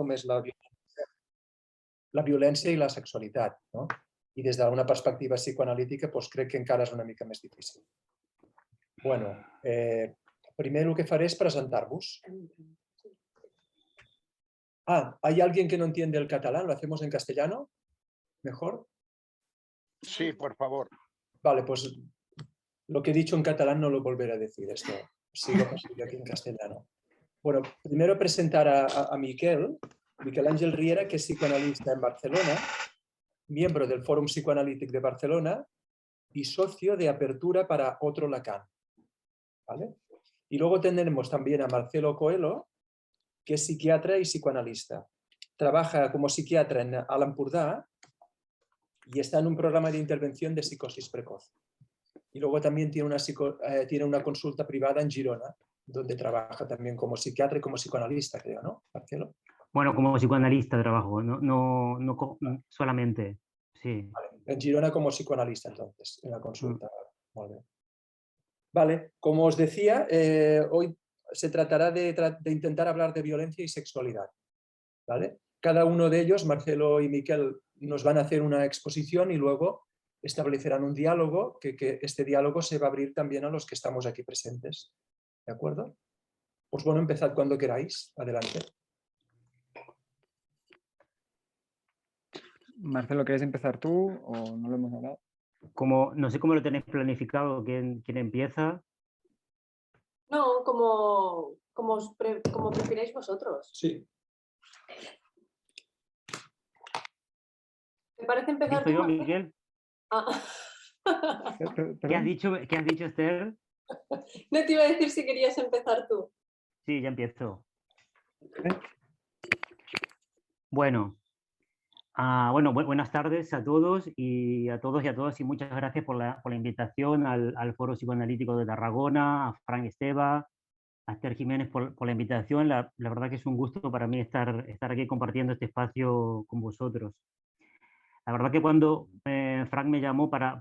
com és la violència i la sexualitat, no? I des d'una perspectiva psicoanalítica doncs crec que encara és una mica més difícil. Bueno, primer el que faré es presentar-vos. ¿Hay alguien que no entiende el catalán? ¿Lo hacemos en castellano? ¿Mejor? Sí, por favor. Vale, pues lo que he dicho en catalán no lo volveré a decir, esto sigo aquí en castellano. Bueno, primero presentar a Miquel Ángel Riera, que es psicoanalista en Barcelona, miembro del Fórum Psicoanalítico de Barcelona y socio de Apertura para Otro Lacan. ¿Vale? Y luego tendremos también a Marcelo Coelho, que es psiquiatra y psicoanalista. Trabaja como psiquiatra en Alt Empordà y está en un programa de intervención de psicosis precoz. Y luego también tiene una consulta privada en Girona, donde trabaja también como psiquiatra y como psicoanalista, creo, ¿no, Marcelo? Bueno, como psicoanalista trabajo, no solamente, sí. Vale. En Girona como psicoanalista, entonces, en la consulta. Muy bien. Vale, como os decía, hoy se tratará de intentar hablar de violencia y sexualidad. ¿Vale? Cada uno de ellos, Marcelo y Miquel, nos van a hacer una exposición y luego establecerán un diálogo, que este diálogo se va a abrir también a los que estamos aquí presentes. ¿De acuerdo? Pues bueno, empezad cuando queráis. Adelante. Marcelo, ¿quieres empezar tú o no lo hemos hablado? No sé cómo lo tenéis planificado, ¿quién empieza? No, como prefiráis vosotros. Sí. ¿Te parece empezar ¿Empiezo tú, yo, Miguel? ¿Qué has dicho, Esther? No te iba a decir si querías empezar tú. Sí, ya empiezo. Bueno, buenas tardes a todos y a todas y muchas gracias por la invitación al Foro Psicoanalítico de Tarragona, a Fran Esteva, a Esther Jiménez por la invitación. La verdad que es un gusto para mí estar aquí compartiendo este espacio con vosotros. La verdad que cuando Fran me llamó para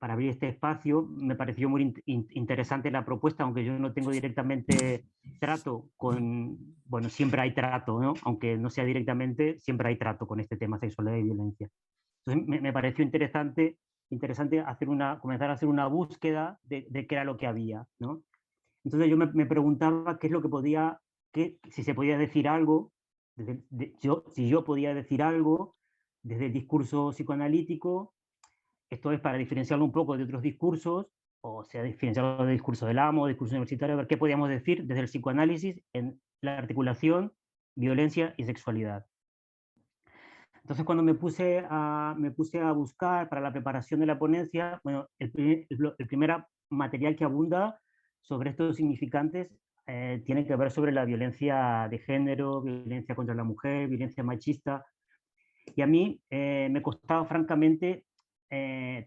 abrir este espacio, me pareció muy interesante la propuesta, aunque yo no tengo directamente trato con... Bueno, siempre hay trato, ¿no? Aunque no sea directamente, siempre hay trato con este tema, sexualidad y violencia. Entonces me pareció interesante comenzar a hacer una búsqueda de qué era lo que había, ¿no? Entonces yo me preguntaba qué es lo que si se podía decir algo, si yo podía decir algo desde el discurso psicoanalítico. Esto es para diferenciarlo un poco de otros discursos, o sea, diferenciarlo del discurso del amo, discurso universitario, a ver qué podíamos decir desde el psicoanálisis en la articulación, violencia y sexualidad. Entonces, cuando me puse a buscar para la preparación de la ponencia, bueno, el primer material que abunda sobre estos significantes tiene que ver sobre la violencia de género, violencia contra la mujer, violencia machista, y a mí me costaba francamente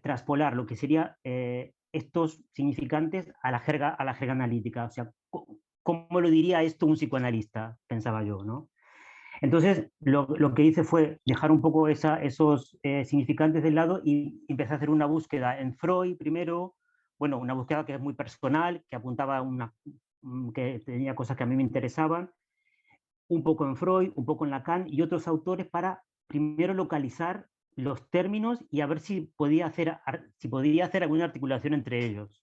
traspolar lo que sería estos significantes a la jerga analítica. O sea, ¿cómo lo diría esto un psicoanalista? Pensaba yo, ¿no? Entonces, lo que hice fue dejar un poco esos significantes de lado y empecé a hacer una búsqueda en Freud primero, bueno, una búsqueda que es muy personal, que apuntaba que tenía cosas que a mí me interesaban, un poco en Freud, un poco en Lacan y otros autores para primero localizar los términos y a ver si podía hacer alguna articulación entre ellos.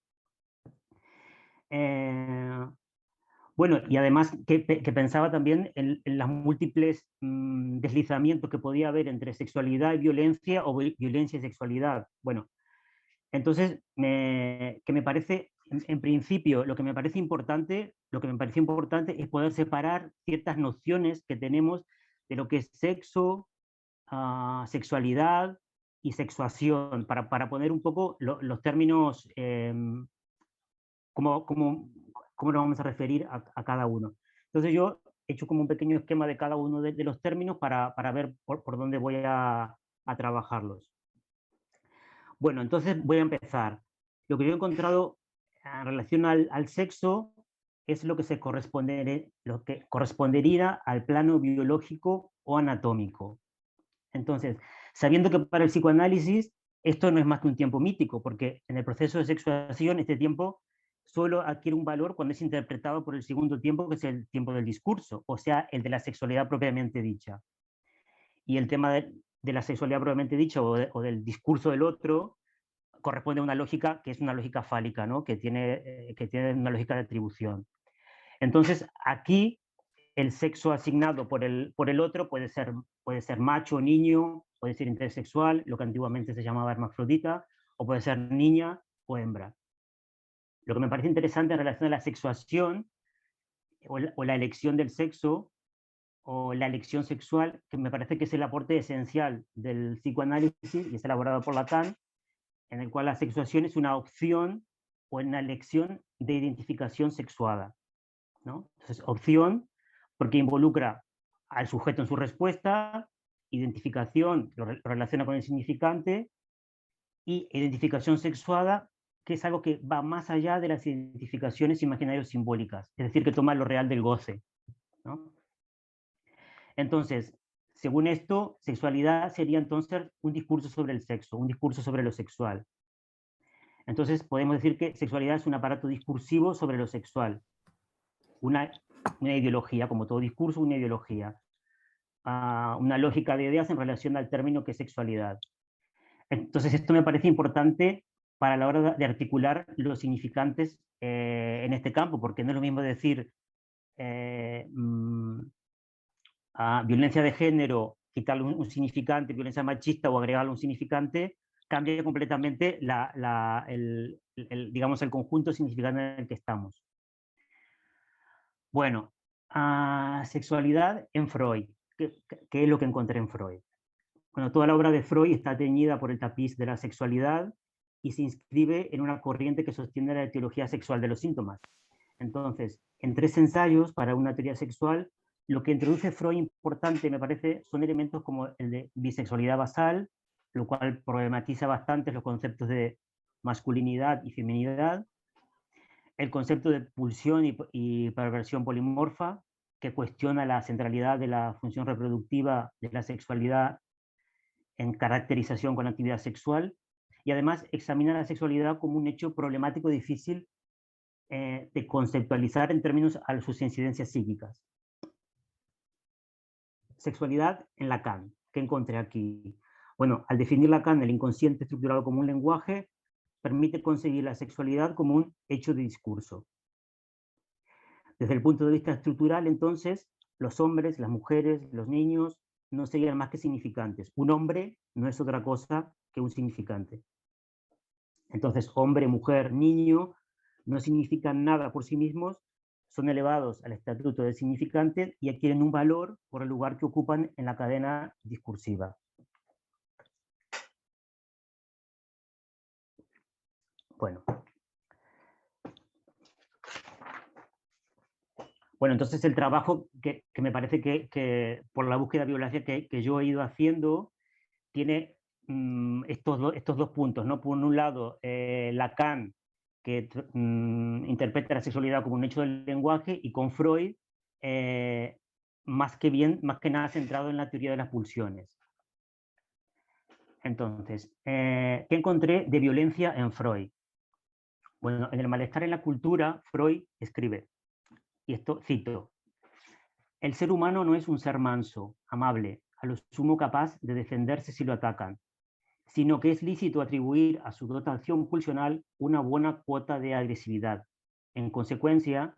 Bueno, y además que pensaba también en los múltiples deslizamientos que podía haber entre sexualidad y violencia o violencia y sexualidad. Bueno, entonces, en principio, lo que me pareció importante es poder separar ciertas nociones que tenemos de lo que es sexo, sexualidad y sexuación, para poner un poco los términos, cómo nos vamos a referir a cada uno. Entonces yo he hecho como un pequeño esquema de cada uno de los términos para ver por dónde voy a trabajarlos. Bueno, entonces voy a empezar. Lo que yo he encontrado en relación al sexo es lo que correspondería al plano biológico o anatómico. Entonces, sabiendo que para el psicoanálisis esto no es más que un tiempo mítico, porque en el proceso de sexuación este tiempo solo adquiere un valor cuando es interpretado por el segundo tiempo, que es el tiempo del discurso, o sea, el de la sexualidad propiamente dicha. Y el tema de la sexualidad propiamente dicha o del discurso del otro corresponde a una lógica que es una lógica fálica, ¿no? que tiene una lógica de atribución. Entonces, aquí el sexo asignado por el otro puede ser macho o niño, puede ser intersexual, lo que antiguamente se llamaba hermafrodita, o puede ser niña o hembra. Lo que me parece interesante en relación a la sexuación o la elección del sexo o la elección sexual, que me parece que es el aporte esencial del psicoanálisis y es elaborado por Lacan, en el cual la sexuación es una opción o una elección de identificación sexuada, ¿no? Entonces, opción porque involucra al sujeto en su respuesta, identificación, lo relaciona con el significante, y identificación sexuada, que es algo que va más allá de las identificaciones imaginarias simbólicas, es decir, que toma lo real del goce, ¿no? Entonces, según esto, sexualidad sería entonces un discurso sobre el sexo, un discurso sobre lo sexual. Entonces, podemos decir que sexualidad es un aparato discursivo sobre lo sexual, una ideología, como todo discurso, una ideología, una lógica de ideas en relación al término que es sexualidad. Entonces, esto me parece importante para la hora de articular los significantes en este campo, porque no es lo mismo decir violencia de género, quitarle un significante, violencia machista o agregarle un significante, cambia completamente digamos, el conjunto significante en el que estamos. Bueno, sexualidad en Freud. ¿Qué es lo que encontré en Freud? Bueno, toda la obra de Freud está teñida por el tapiz de la sexualidad y se inscribe en una corriente que sostiene la etiología sexual de los síntomas. Entonces, en 3 ensayos para una teoría sexual, lo que introduce Freud importante, me parece, son elementos como el de bisexualidad basal, lo cual problematiza bastante los conceptos de masculinidad y feminidad, el concepto de pulsión y perversión polimorfa, que cuestiona la centralidad de la función reproductiva de la sexualidad en caracterización con la actividad sexual, y además examina la sexualidad como un hecho problemático difícil de conceptualizar en términos a sus incidencias psíquicas. Sexualidad en Lacan. ¿Qué encontré aquí? Bueno, al definir Lacan el inconsciente estructurado como un lenguaje, permite concebir la sexualidad como un hecho de discurso. Desde el punto de vista estructural, entonces, los hombres, las mujeres, los niños, no serían más que significantes. Un hombre no es otra cosa que un significante. Entonces, hombre, mujer, niño, no significan nada por sí mismos, son elevados al estatuto de significante y adquieren un valor por el lugar que ocupan en la cadena discursiva. Bueno, entonces el trabajo que me parece que por la búsqueda bibliográfica que yo he ido haciendo tiene estos dos puntos, ¿no? Por un lado, Lacan, que interpreta la sexualidad como un hecho del lenguaje, y con Freud, más que nada centrado en la teoría de las pulsiones. Entonces, ¿qué encontré de violencia en Freud? Bueno, en El malestar en la cultura, Freud escribe, y esto cito: el ser humano no es un ser manso, amable, a lo sumo capaz de defenderse si lo atacan, sino que es lícito atribuir a su dotación pulsional una buena cuota de agresividad. En consecuencia,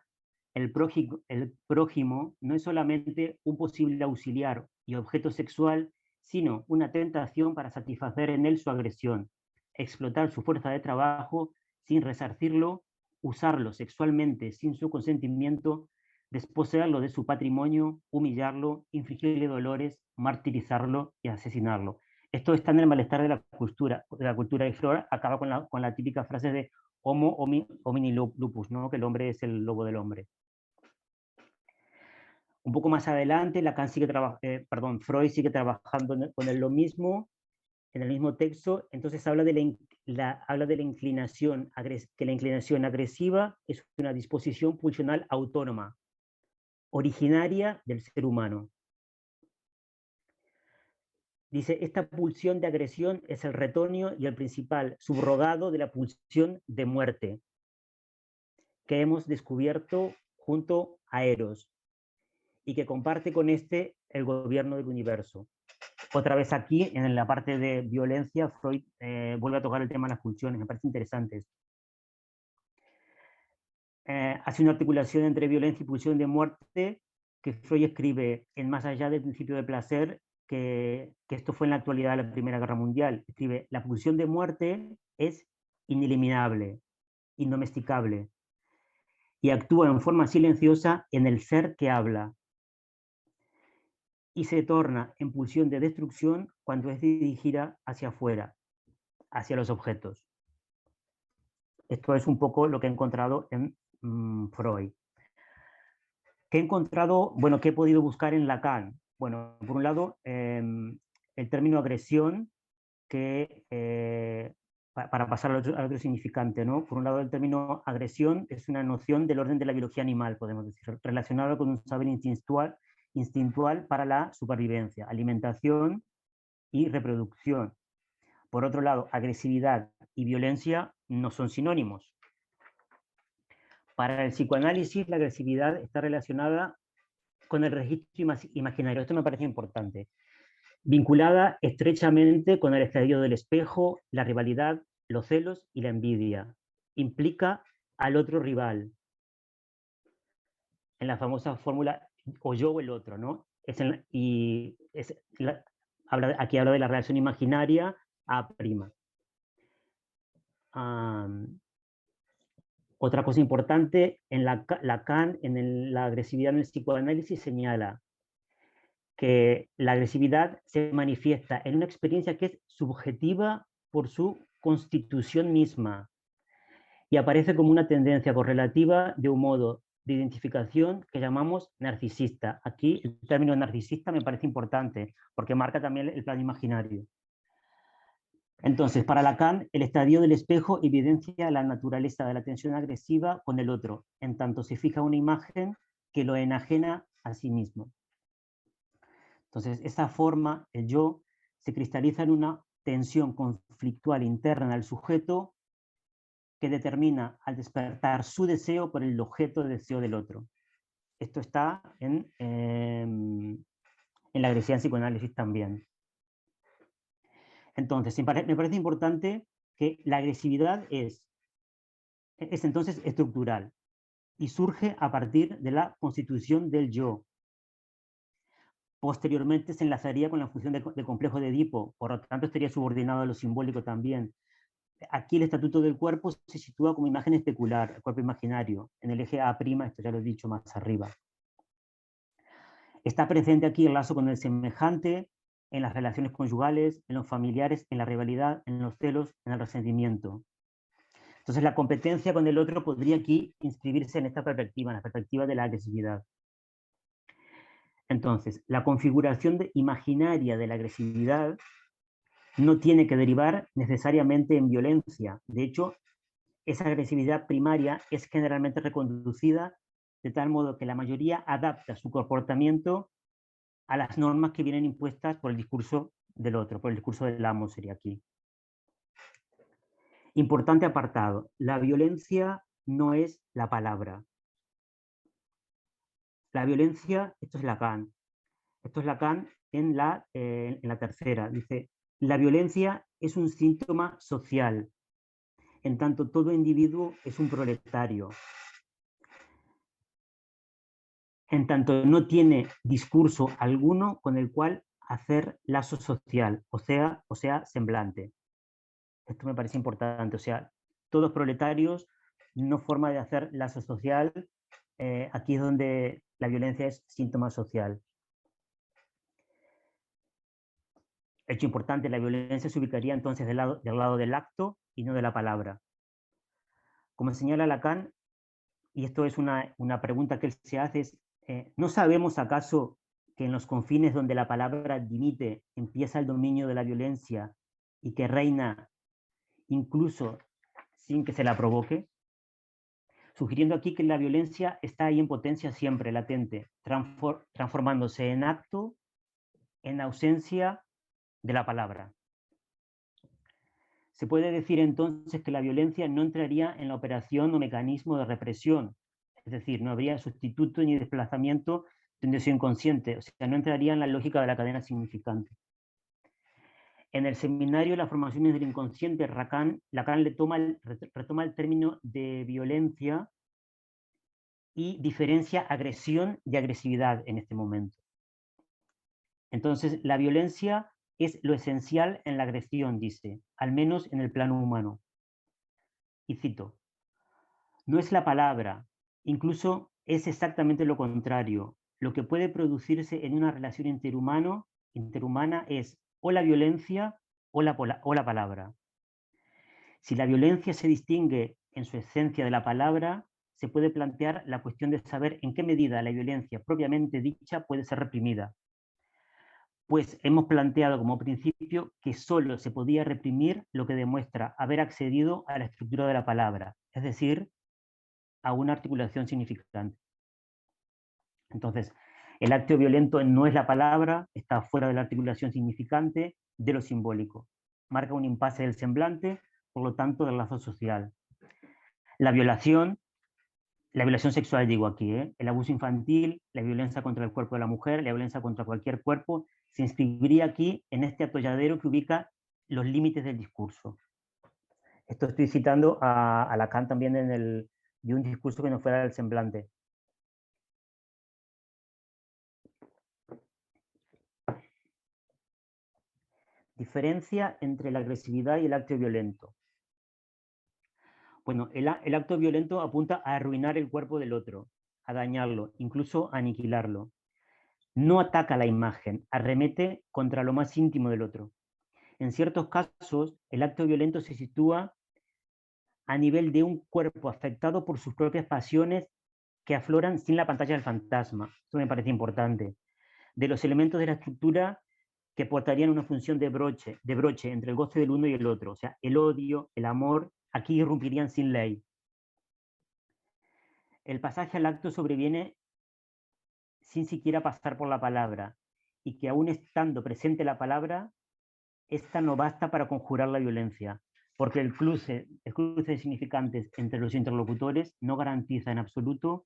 el prójimo no es solamente un posible auxiliar y objeto sexual, sino una tentación para satisfacer en él su agresión, explotar su fuerza de trabajo sin resarcirlo, usarlo sexualmente sin su consentimiento, desposeerlo de su patrimonio, humillarlo, infligirle dolores, martirizarlo y asesinarlo. Esto está en El malestar de la cultura de Freud, acaba con la típica frase de homo homini lupus, ¿no? Que el hombre es el lobo del hombre. Un poco más adelante, Freud sigue trabajando con lo mismo, en el mismo texto. Entonces habla de la inclinación, que la inclinación agresiva es una disposición pulsional autónoma, originaria del ser humano. Dice, esta pulsión de agresión es el retoño y el principal subrogado de la pulsión de muerte. que hemos descubierto junto a Eros y que comparte con este el gobierno del universo. Otra vez aquí, en la parte de violencia, Freud vuelve a tocar el tema de las pulsiones, me parece interesante esto. Hace una articulación entre violencia y pulsión de muerte que Freud escribe en Más allá del principio de placer, que esto fue en la actualidad de la Primera Guerra Mundial. Escribe, la pulsión de muerte es ineliminable, indomesticable, y actúa en forma silenciosa en el ser que habla, y se torna en pulsión de destrucción cuando es dirigida hacia afuera, hacia los objetos. Esto es un poco lo que he encontrado en Freud. ¿Qué he encontrado? Bueno, ¿qué he podido buscar en Lacan? Bueno, por un lado, el término agresión, que para pasar al otro significante, ¿no? Por un lado, el término agresión es una noción del orden de la biología animal, podemos decir, relacionada con un saber instintual para la supervivencia, alimentación y reproducción. Por otro lado, agresividad y violencia no son sinónimos. Para el psicoanálisis, la agresividad está relacionada con el registro imaginario. Esto me parece importante. Vinculada estrechamente con el estadio del espejo, la rivalidad, los celos y la envidia. Implica al otro rival. En la famosa fórmula o yo o el otro, ¿no? Aquí habla de la relación imaginaria A'. Otra cosa importante, en Lacan, en la agresividad en el psicoanálisis, señala que la agresividad se manifiesta en una experiencia que es subjetiva por su constitución misma y aparece como una tendencia correlativa de un modo de identificación que llamamos narcisista. Aquí el término narcisista me parece importante porque marca también el plano imaginario. Entonces, para Lacan, el estadio del espejo evidencia la naturaleza de la tensión agresiva con el otro, en tanto se fija una imagen que lo enajena a sí mismo. Entonces, esa forma, el yo, se cristaliza en una tensión conflictual interna del sujeto que determina al despertar su deseo por el objeto de deseo del otro. Esto está en la agresividad en psicoanálisis también. Entonces, me parece importante que la agresividad es entonces estructural y surge a partir de la constitución del yo. Posteriormente se enlazaría con la función de complejo de Edipo, por lo tanto estaría subordinado a lo simbólico también. Aquí el estatuto del cuerpo se sitúa como imagen especular, el cuerpo imaginario, en el eje A', esto ya lo he dicho más arriba. Está presente aquí el lazo con el semejante, en las relaciones conyugales, en los familiares, en la rivalidad, en los celos, en el resentimiento. Entonces la competencia con el otro podría aquí inscribirse en esta perspectiva, en la perspectiva de la agresividad. Entonces, la configuración imaginaria de la agresividad no tiene que derivar necesariamente en violencia. De hecho, esa agresividad primaria es generalmente reconducida de tal modo que la mayoría adapta su comportamiento a las normas que vienen impuestas por el discurso del otro, por el discurso del amo sería aquí. Importante apartado, la violencia no es la palabra. La violencia, esto es Lacan en la tercera, dice, la violencia es un síntoma social, en tanto todo individuo es un proletario. En tanto no tiene discurso alguno con el cual hacer lazo social, o sea, semblante. Esto me parece importante, o sea, todos proletarios, no forma de hacer lazo social, aquí es donde la violencia es síntoma social. Hecho importante, la violencia se ubicaría entonces del lado del acto y no de la palabra. Como señala Lacan, y esto es una pregunta que él se hace, es, ¿no sabemos acaso que en los confines donde la palabra dimite empieza el dominio de la violencia y que reina incluso sin que se la provoque? Sugiriendo aquí que la violencia está ahí en potencia siempre, latente, transformándose en acto, en ausencia de la palabra. Se puede decir entonces que la violencia no entraría en la operación o mecanismo de represión, es decir, no habría sustituto ni desplazamiento de un deseo inconsciente, o sea, no entraría en la lógica de la cadena significante. En el seminario Las formaciones del inconsciente, Lacan retoma el término de violencia y diferencia agresión y agresividad en este momento. Entonces, la violencia es lo esencial en la agresión, dice, al menos en el plano humano. Y cito, no es la palabra, incluso es exactamente lo contrario. Lo que puede producirse en una relación interhumana es o la violencia o la palabra. Si la violencia se distingue en su esencia de la palabra, se puede plantear la cuestión de saber en qué medida la violencia propiamente dicha puede ser reprimida. Pues hemos planteado como principio que solo se podía reprimir lo que demuestra haber accedido a la estructura de la palabra, es decir, a una articulación significante. Entonces, el acto violento no es la palabra, está fuera de la articulación significante de lo simbólico. Marca un impasse del semblante, por lo tanto, del lazo social. La violación sexual digo aquí, el abuso infantil, la violencia contra el cuerpo de la mujer, la violencia contra cualquier cuerpo, se inscribiría aquí en este atolladero que ubica los límites del discurso. Esto estoy citando a Lacan también de un discurso que no fuera del semblante. Diferencia entre la agresividad y el acto violento. Bueno, el acto violento apunta a arruinar el cuerpo del otro, a dañarlo, incluso a aniquilarlo. No ataca la imagen, arremete contra lo más íntimo del otro. En ciertos casos, el acto violento se sitúa a nivel de un cuerpo afectado por sus propias pasiones que afloran sin la pantalla del fantasma. Esto me parece importante. De los elementos de la estructura que portarían una función de broche entre el goce del uno y el otro. O sea, el odio, el amor, aquí irrumpirían sin ley. El pasaje al acto sobreviene sin siquiera pasar por la palabra, y que aún estando presente la palabra, esta no basta para conjurar la violencia, porque el cruce de significantes entre los interlocutores no garantiza en absoluto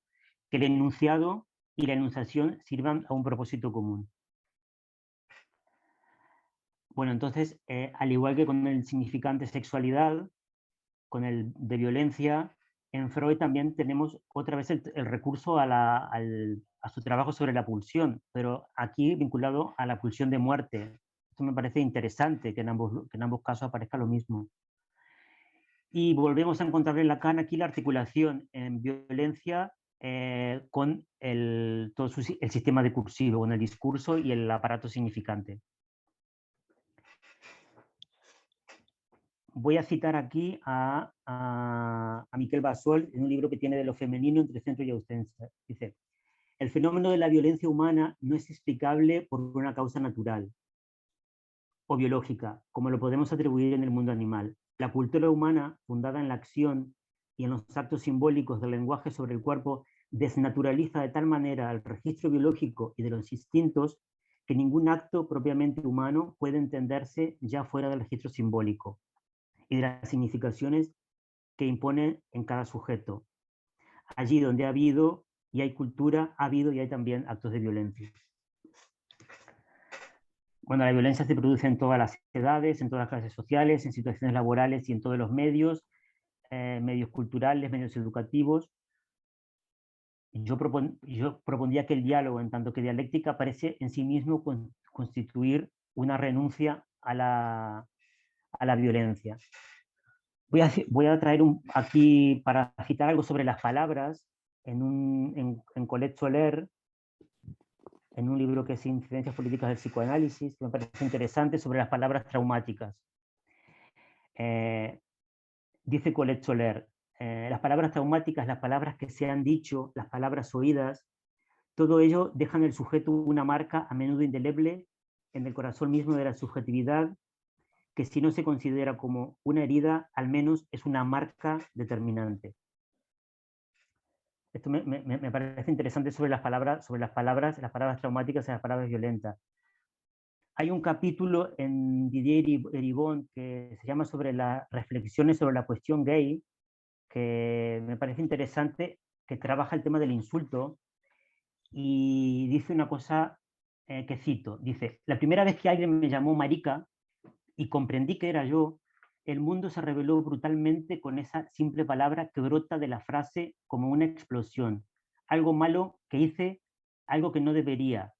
que el enunciado y la enunciación sirvan a un propósito común. Bueno, entonces, al igual que con el significante sexualidad, con el de violencia, en Freud también tenemos otra vez el recurso a su trabajo sobre la pulsión, pero aquí vinculado a la pulsión de muerte. Esto me parece interesante que en ambos casos aparezca lo mismo. Y volvemos a encontrar en Lacan aquí la articulación en violencia con todo el sistema discursivo, con el discurso y el aparato significante. Voy a citar aquí a Miquel Basol en un libro que tiene de lo femenino entre centro y ausencia. Dice, el fenómeno de la violencia humana no es explicable por una causa natural o biológica, como lo podemos atribuir en el mundo animal. La cultura humana, fundada en la acción y en los actos simbólicos del lenguaje sobre el cuerpo, desnaturaliza de tal manera el registro biológico y de los instintos que ningún acto propiamente humano puede entenderse ya fuera del registro simbólico y de las significaciones que impone en cada sujeto. Allí donde ha habido y hay cultura, ha habido y hay también actos de violencia. Bueno, la violencia se produce en todas las edades, en todas las clases sociales, en situaciones laborales y en todos los medios, medios culturales, medios educativos. Yo propondría que el diálogo, en tanto que dialéctica, parece en sí mismo constituir una renuncia a la violencia. Voy a traer aquí para citar algo sobre las palabras en Colette Soler, en un libro que es Incidencias políticas del psicoanálisis, que me parece interesante, sobre las palabras traumáticas. Dice Colette Soler, las palabras traumáticas, las palabras que se han dicho, las palabras oídas, todo ello deja en el sujeto una marca a menudo indeleble en el corazón mismo de la subjetividad, que si no se considera como una herida, al menos es una marca determinante. Esto me parece interesante sobre las palabras traumáticas y las palabras violentas. Hay un capítulo en Didier Eribon que se llama sobre las reflexiones sobre la cuestión gay, que me parece interesante, que trabaja el tema del insulto y dice una cosa que cito, dice: la primera vez que alguien me llamó marica y comprendí que era yo, el mundo se reveló brutalmente con esa simple palabra que brota de la frase como una explosión. Algo malo que hice, algo que no debería.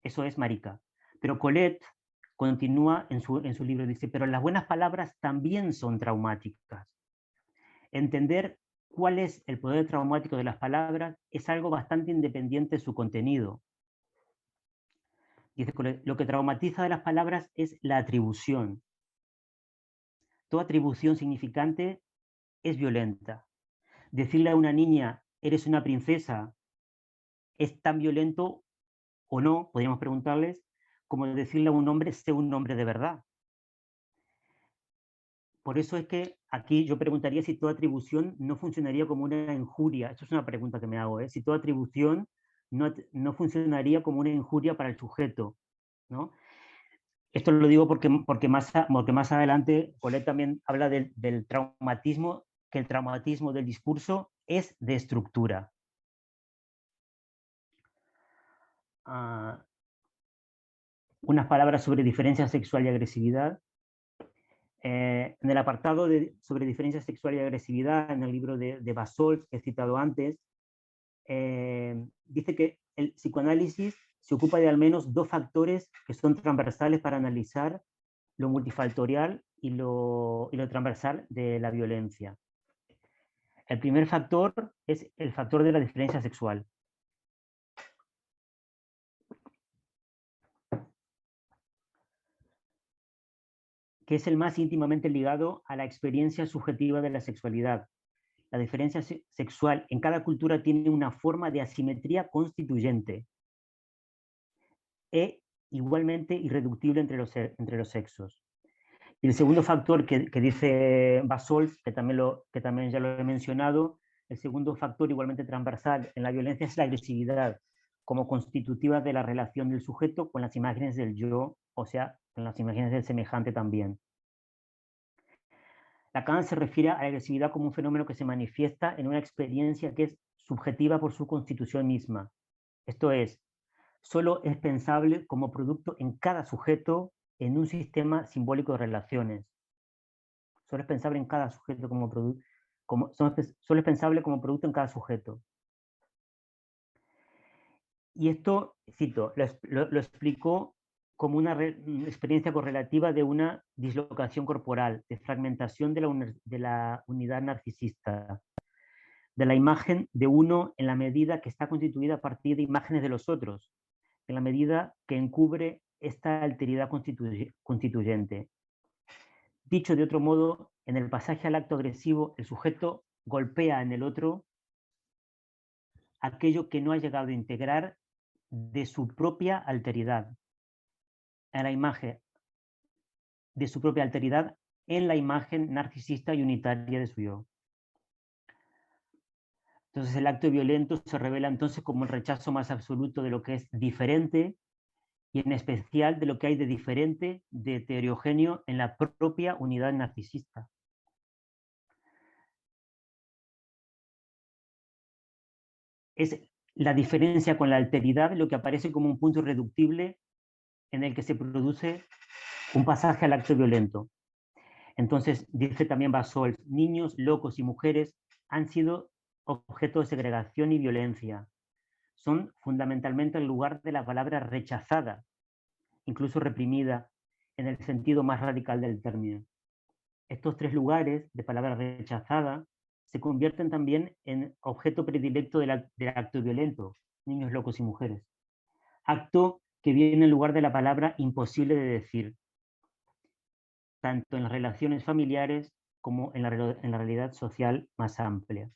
Eso es marica. Pero Colette continúa en su libro, dice, pero las buenas palabras también son traumáticas. Entender cuál es el poder traumático de las palabras es algo bastante independiente de su contenido. Dice Colette, lo que traumatiza de las palabras es la atribución. Toda atribución significante es violenta. Decirle a una niña, eres una princesa, es tan violento o no, podríamos preguntarles, como decirle a un hombre, sé un hombre de verdad. Por eso es que aquí yo preguntaría si toda atribución no funcionaría como una injuria. Esto es una pregunta que me hago, ¿eh? Si toda atribución no funcionaría como una injuria para el sujeto, ¿no? Esto lo digo porque más adelante Colette también habla del traumatismo, que el traumatismo del discurso es de estructura. Unas palabras sobre diferencia sexual y agresividad. En el apartado sobre diferencia sexual y agresividad, en el libro de Basol, que he citado antes, dice que el psicoanálisis se ocupa de al menos 2 factores que son transversales para analizar lo multifactorial y lo transversal de la violencia. El primer factor es el factor de la diferencia sexual. Que es el más íntimamente ligado a la experiencia subjetiva de la sexualidad. La diferencia sexual en cada cultura tiene una forma de asimetría constituyente e igualmente irreductible entre los sexos. Y el segundo factor que dice Basol, que también ya lo he mencionado, el segundo factor igualmente transversal en la violencia es la agresividad, como constitutiva de la relación del sujeto con las imágenes del yo, o sea, con las imágenes del semejante también. Lacan se refiere a la agresividad como un fenómeno que se manifiesta en una experiencia que es subjetiva por su constitución misma. Esto es, solo es pensable como producto en cada sujeto en un sistema simbólico de relaciones. Solo es pensable en cada sujeto como producto, solo es pensable como producto en cada sujeto. Y esto, cito, lo explicó como una experiencia correlativa de una dislocación corporal, de fragmentación de la unidad narcisista, de la imagen de uno en la medida que está constituida a partir de imágenes de los otros, en la medida que encubre esta alteridad constituyente. Dicho de otro modo, en el pasaje al acto agresivo, el sujeto golpea en el otro aquello que no ha llegado a integrar de su propia alteridad, a la imagen de su propia alteridad en la imagen narcisista y unitaria de su yo. Entonces el acto violento se revela entonces como el rechazo más absoluto de lo que es diferente y en especial de lo que hay de diferente, de heterogéneo en la propia unidad narcisista. Es la diferencia con la alteridad lo que aparece como un punto irreductible en el que se produce un pasaje al acto violento. Entonces, dice también Basol, niños, locos y mujeres han sido objeto de segregación y violencia. Son fundamentalmente el lugar de la palabra rechazada, incluso reprimida, en el sentido más radical del término. Estos 3 lugares de palabra rechazada se convierten también en objeto predilecto del acto violento, niños, locos y mujeres. Acto que viene en lugar de la palabra imposible de decir, tanto en las relaciones familiares como en la realidad social más amplia.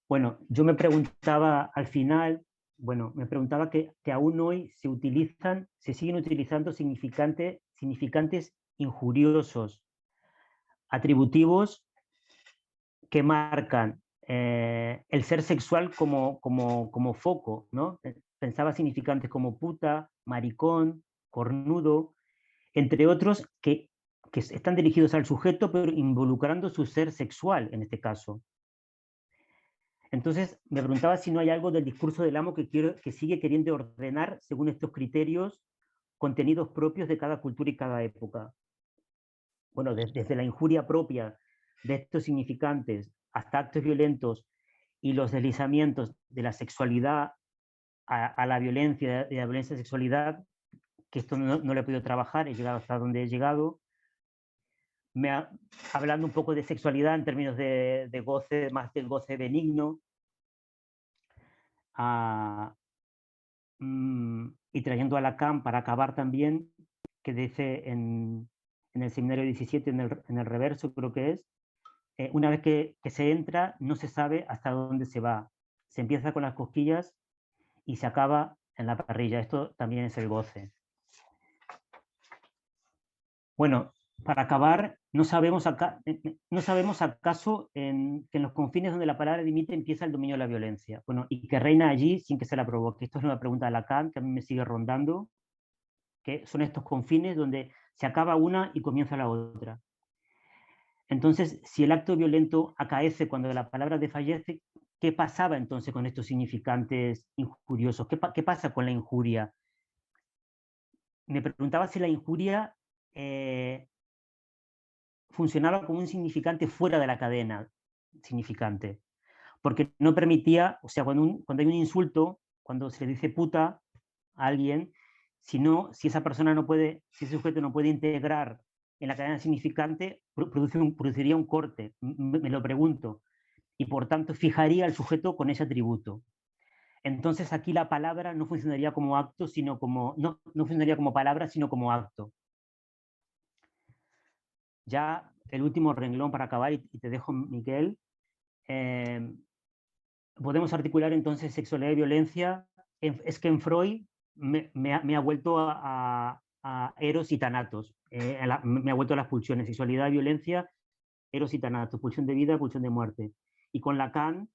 Bueno, yo me preguntaba al final, me preguntaba que aún hoy se siguen utilizando significantes injuriosos, atributivos que marcan el ser sexual como foco, ¿no? pensaba significantes como puta, maricón, cornudo, entre otros que están dirigidos al sujeto, pero involucrando su ser sexual en este caso. Entonces, me preguntaba si no hay algo del discurso del amo que sigue queriendo ordenar, según estos criterios, contenidos propios de cada cultura y cada época. Bueno, desde la injuria propia de estos significantes hasta actos violentos y los deslizamientos de la sexualidad a la violencia, de la violencia de sexualidad, que esto no lo he podido trabajar, he llegado hasta donde he llegado. Hablando un poco de sexualidad en términos de goce, más del goce benigno, y trayendo a Lacan para acabar también, que dice en el seminario 17, en el reverso creo que es, una vez que se entra no se sabe hasta dónde se va. Se empieza con las cosquillas y se acaba en la parrilla. Esto también es el goce. Bueno, para acabar, no sabemos acaso que en los confines donde la palabra limite empieza el dominio de la violencia. Bueno, y que reina allí sin que se la provoque. Esto es una pregunta de Lacan que a mí me sigue rondando, que son estos confines donde se acaba una y comienza la otra. Entonces, si el acto violento acaece cuando la palabra desfallece, ¿qué pasaba entonces con estos significantes injuriosos? ¿Qué pasa con la injuria? Me preguntaba si la injuria funcionaba como un significante fuera de la cadena significante, porque no permitía, o sea, cuando hay un insulto, cuando se le dice puta a alguien, si esa persona no puede, si ese sujeto no puede integrar en la cadena significante, produciría un corte, me lo pregunto, y por tanto fijaría al sujeto con ese atributo. Entonces aquí la palabra no funcionaría como acto, sino como, no funcionaría como palabra, sino como acto. Ya el último renglón para acabar, y te dejo, Miguel. Podemos articular entonces sexualidad y violencia. Es que en Freud me ha vuelto a eros y tanatos. Me ha vuelto a las pulsiones, sexualidad y violencia, eros y tanatos, pulsión de vida, pulsión de muerte. Y con Lacan,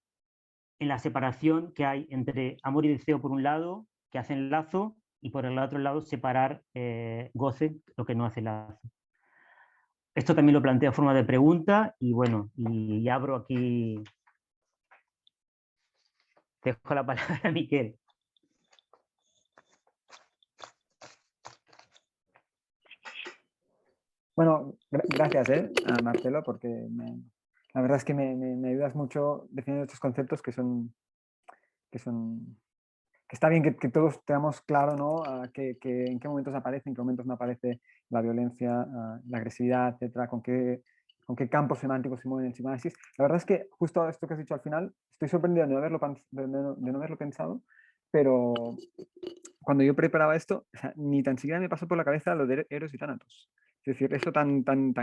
en la separación que hay entre amor y deseo por un lado, que hacen lazo, y por el otro lado separar goce, lo que no hace lazo. Esto también lo planteo a forma de pregunta y bueno, y abro aquí, dejo la palabra a Miquel. Bueno, gracias, a Marcelo, porque la verdad es que me ayudas mucho definiendo estos conceptos que está bien que todos tengamos claro, ¿no? En qué momentos aparece, en qué momentos no aparece la violencia, la agresividad, etcétera, con qué campos semánticos se mueven en el psicoanálisis. La verdad es que justo esto que has dicho al final, estoy sorprendido de no haberlo pensado, pero cuando yo preparaba esto, o sea, ni tan siquiera me pasó por la cabeza lo de Eros y Thanatos. Es decir, eso tan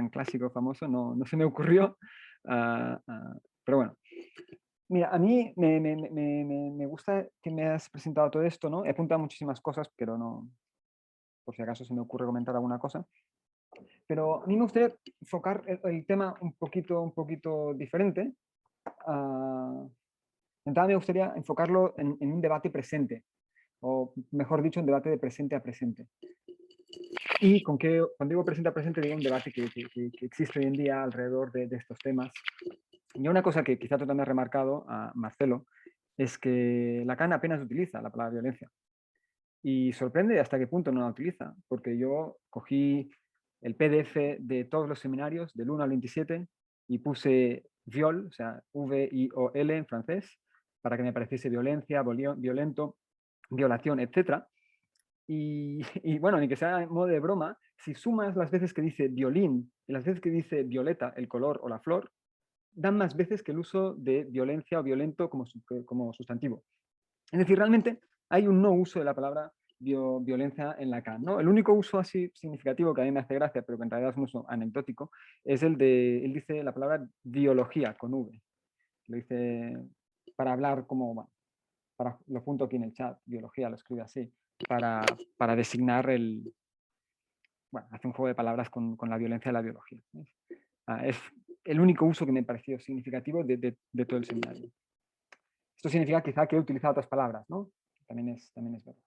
clásico, famoso, no se me ocurrió. Pero bueno. Mira, a mí me gusta que me has presentado todo esto, ¿no? He apuntado muchísimas cosas, pero no, por si acaso se me ocurre comentar alguna cosa. Pero a mí me gustaría enfocar el tema un poquito diferente. Entonces me gustaría enfocarlo en un debate presente, o mejor dicho, un debate de presente a presente. Y cuando digo presente a presente, digo un debate que existe hoy en día alrededor de estos temas. Y una cosa que quizá tú también has remarcado, a Marcelo, es que Lacan apenas utiliza la palabra violencia. Y sorprende hasta qué punto no la utiliza, porque yo cogí el PDF de todos los seminarios, del 1 al 27, y puse viol, o sea, V-I-O-L en francés, para que me pareciese violencia, violento, violación, etc. Y bueno, ni que sea en modo de broma, si sumas las veces que dice violín y las veces que dice violeta, el color o la flor, dan más veces que el uso de violencia o violento como sustantivo. Es decir, realmente hay un no uso de la palabra violencia en Lacan, ¿no? El único uso así significativo que a mí me hace gracia, pero que en realidad es un uso anecdótico, es él dice la palabra biología con V. Lo dice para hablar como, bueno, lo apunto aquí en el chat, biología lo escribe así, para designar bueno, hace un juego de palabras con la violencia de la biología. Es el único uso que me pareció significativo de todo el seminario. Esto significa quizá que he utilizado otras palabras, ¿no? también es verdad.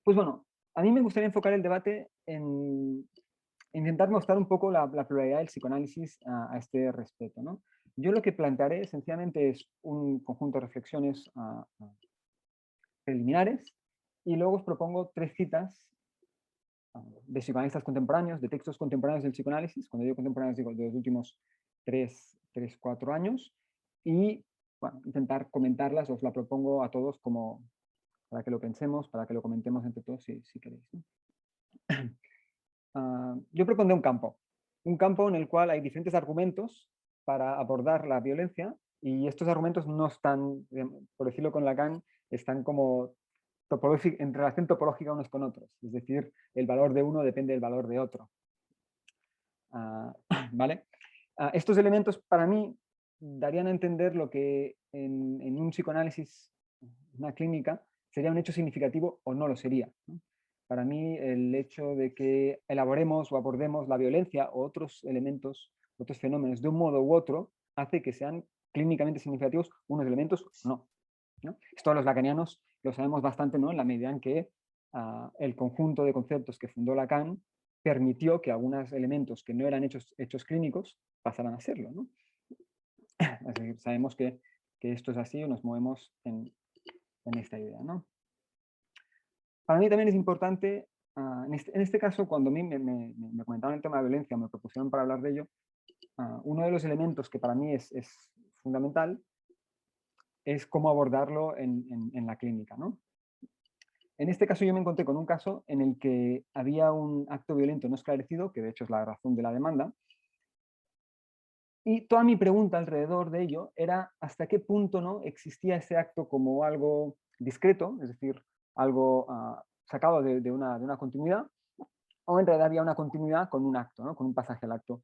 Pues bueno, a mí me gustaría enfocar el debate en intentar mostrar un poco la pluralidad del psicoanálisis a este respecto, ¿no? Yo lo que plantearé sencillamente es un conjunto de reflexiones preliminares y luego os propongo 3 citas de psicoanalistas contemporáneos, de textos contemporáneos del psicoanálisis. Cuando digo contemporáneos digo de los últimos 4 años, y bueno, intentar comentarlas. Os la propongo a todos como para que lo pensemos, para que lo comentemos entre todos si queréis, ¿no? Yo propondré un campo en el cual hay diferentes argumentos para abordar la violencia, y estos argumentos no están, por decirlo con Lacan, están como en relación topológica unos con otros, es decir, el valor de uno depende del valor de otro. ¿Vale? Estos elementos para mí darían a entender lo que en un psicoanálisis, una clínica, sería un hecho significativo o no lo sería, ¿no? Para mí el hecho de que elaboremos o abordemos la violencia o otros elementos, otros fenómenos de un modo u otro, hace que sean clínicamente significativos unos elementos o no, ¿no? Esto los lacanianos lo sabemos bastante, ¿no? En la medida en que el conjunto de conceptos que fundó Lacan permitió que algunos elementos que no eran hechos clínicos pasaran a serlo, ¿no? Es decir, sabemos que esto es así y nos movemos en esta idea, ¿no? Para mí también es importante, en este caso, cuando a mí me comentaban el tema de la violencia, me propusieron para hablar de ello, uno de los elementos que para mí es fundamental es cómo abordarlo en la clínica, ¿no? En este caso yo me encontré con un caso en el que había un acto violento no esclarecido, que de hecho es la razón de la demanda, y toda mi pregunta alrededor de ello era hasta qué punto, ¿no?, existía ese acto como algo discreto, es decir, algo sacado de una continuidad, o en realidad había una continuidad con un acto, ¿no?, con un pasaje al acto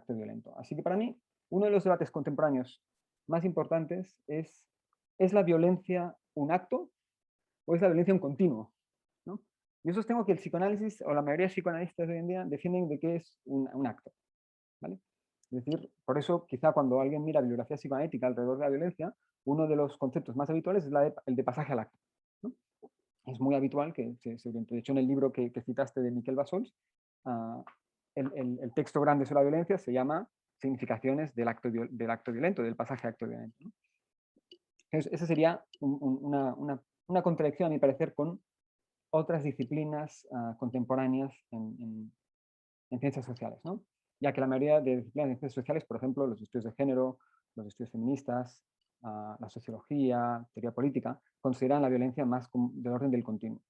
violento. Así que para mí, uno de los debates contemporáneos más importantes ¿es la violencia un acto o es la violencia un continuo, ¿no? Yo sostengo que el psicoanálisis, o la mayoría de psicoanalistas de hoy en día, defienden de que es un acto, ¿vale? Es decir, por eso quizá cuando alguien mira bibliografía psicoanalítica alrededor de la violencia, uno de los conceptos más habituales es el de pasaje al acto, ¿no? Es muy habitual que se oriente. De hecho, en el libro que citaste de Miquel Bassols, el texto grande sobre la violencia se llama Significaciones del acto violento, del pasaje al acto violento, ¿no? Entonces, esa sería una contradicción, a mi parecer, con otras disciplinas contemporáneas en ciencias sociales, ¿no? Ya que la mayoría de disciplinas de ciencias sociales, por ejemplo, los estudios de género, los estudios feministas, la sociología, teoría política, consideran la violencia más del orden del continuo,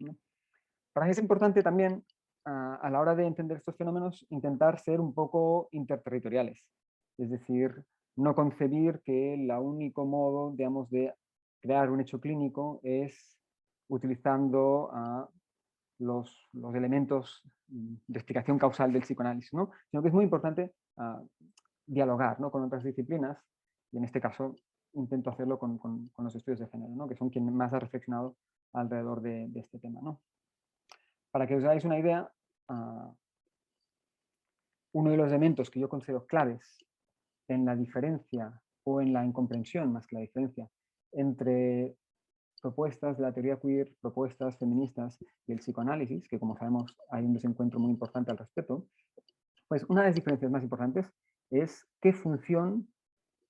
¿no? Para mí es importante también, a la hora de entender estos fenómenos, intentar ser un poco interterritoriales. Es decir, no concebir que el único modo, digamos, de crear un hecho clínico es utilizando los elementos de explicación causal del psicoanálisis, ¿no? Sino que es muy importante dialogar, ¿no?, con otras disciplinas, y en este caso intento hacerlo con los estudios de género, ¿no?, que son quienes más han reflexionado alrededor de este tema, ¿no? Para que os hagáis una idea, uno de los elementos que yo considero claves en la diferencia o en la incomprensión, más que la diferencia, entre propuestas de la teoría queer, propuestas feministas y el psicoanálisis, que como sabemos hay un desencuentro muy importante al respecto, pues una de las diferencias más importantes es qué función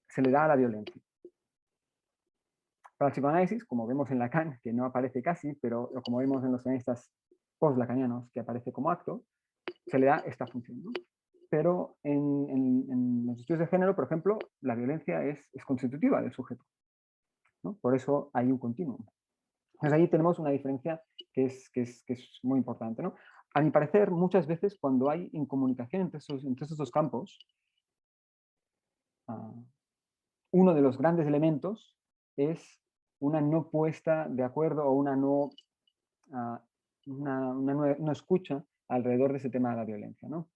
se le da a la violencia. Para el psicoanálisis, como vemos en Lacan, que no aparece casi, pero como vemos en los feministas post-lacanianos, que aparece como acto, se le da esta función, ¿no? Pero en los estudios de género, por ejemplo, la violencia es constitutiva del sujeto, ¿no? Por eso hay un continuum. Entonces ahí tenemos una diferencia que es muy importante, ¿no? A mi parecer, muchas veces cuando hay incomunicación entre estos dos campos, uno de los grandes elementos es una no puesta de acuerdo o una no escucha alrededor de ese tema de la violencia, ¿no?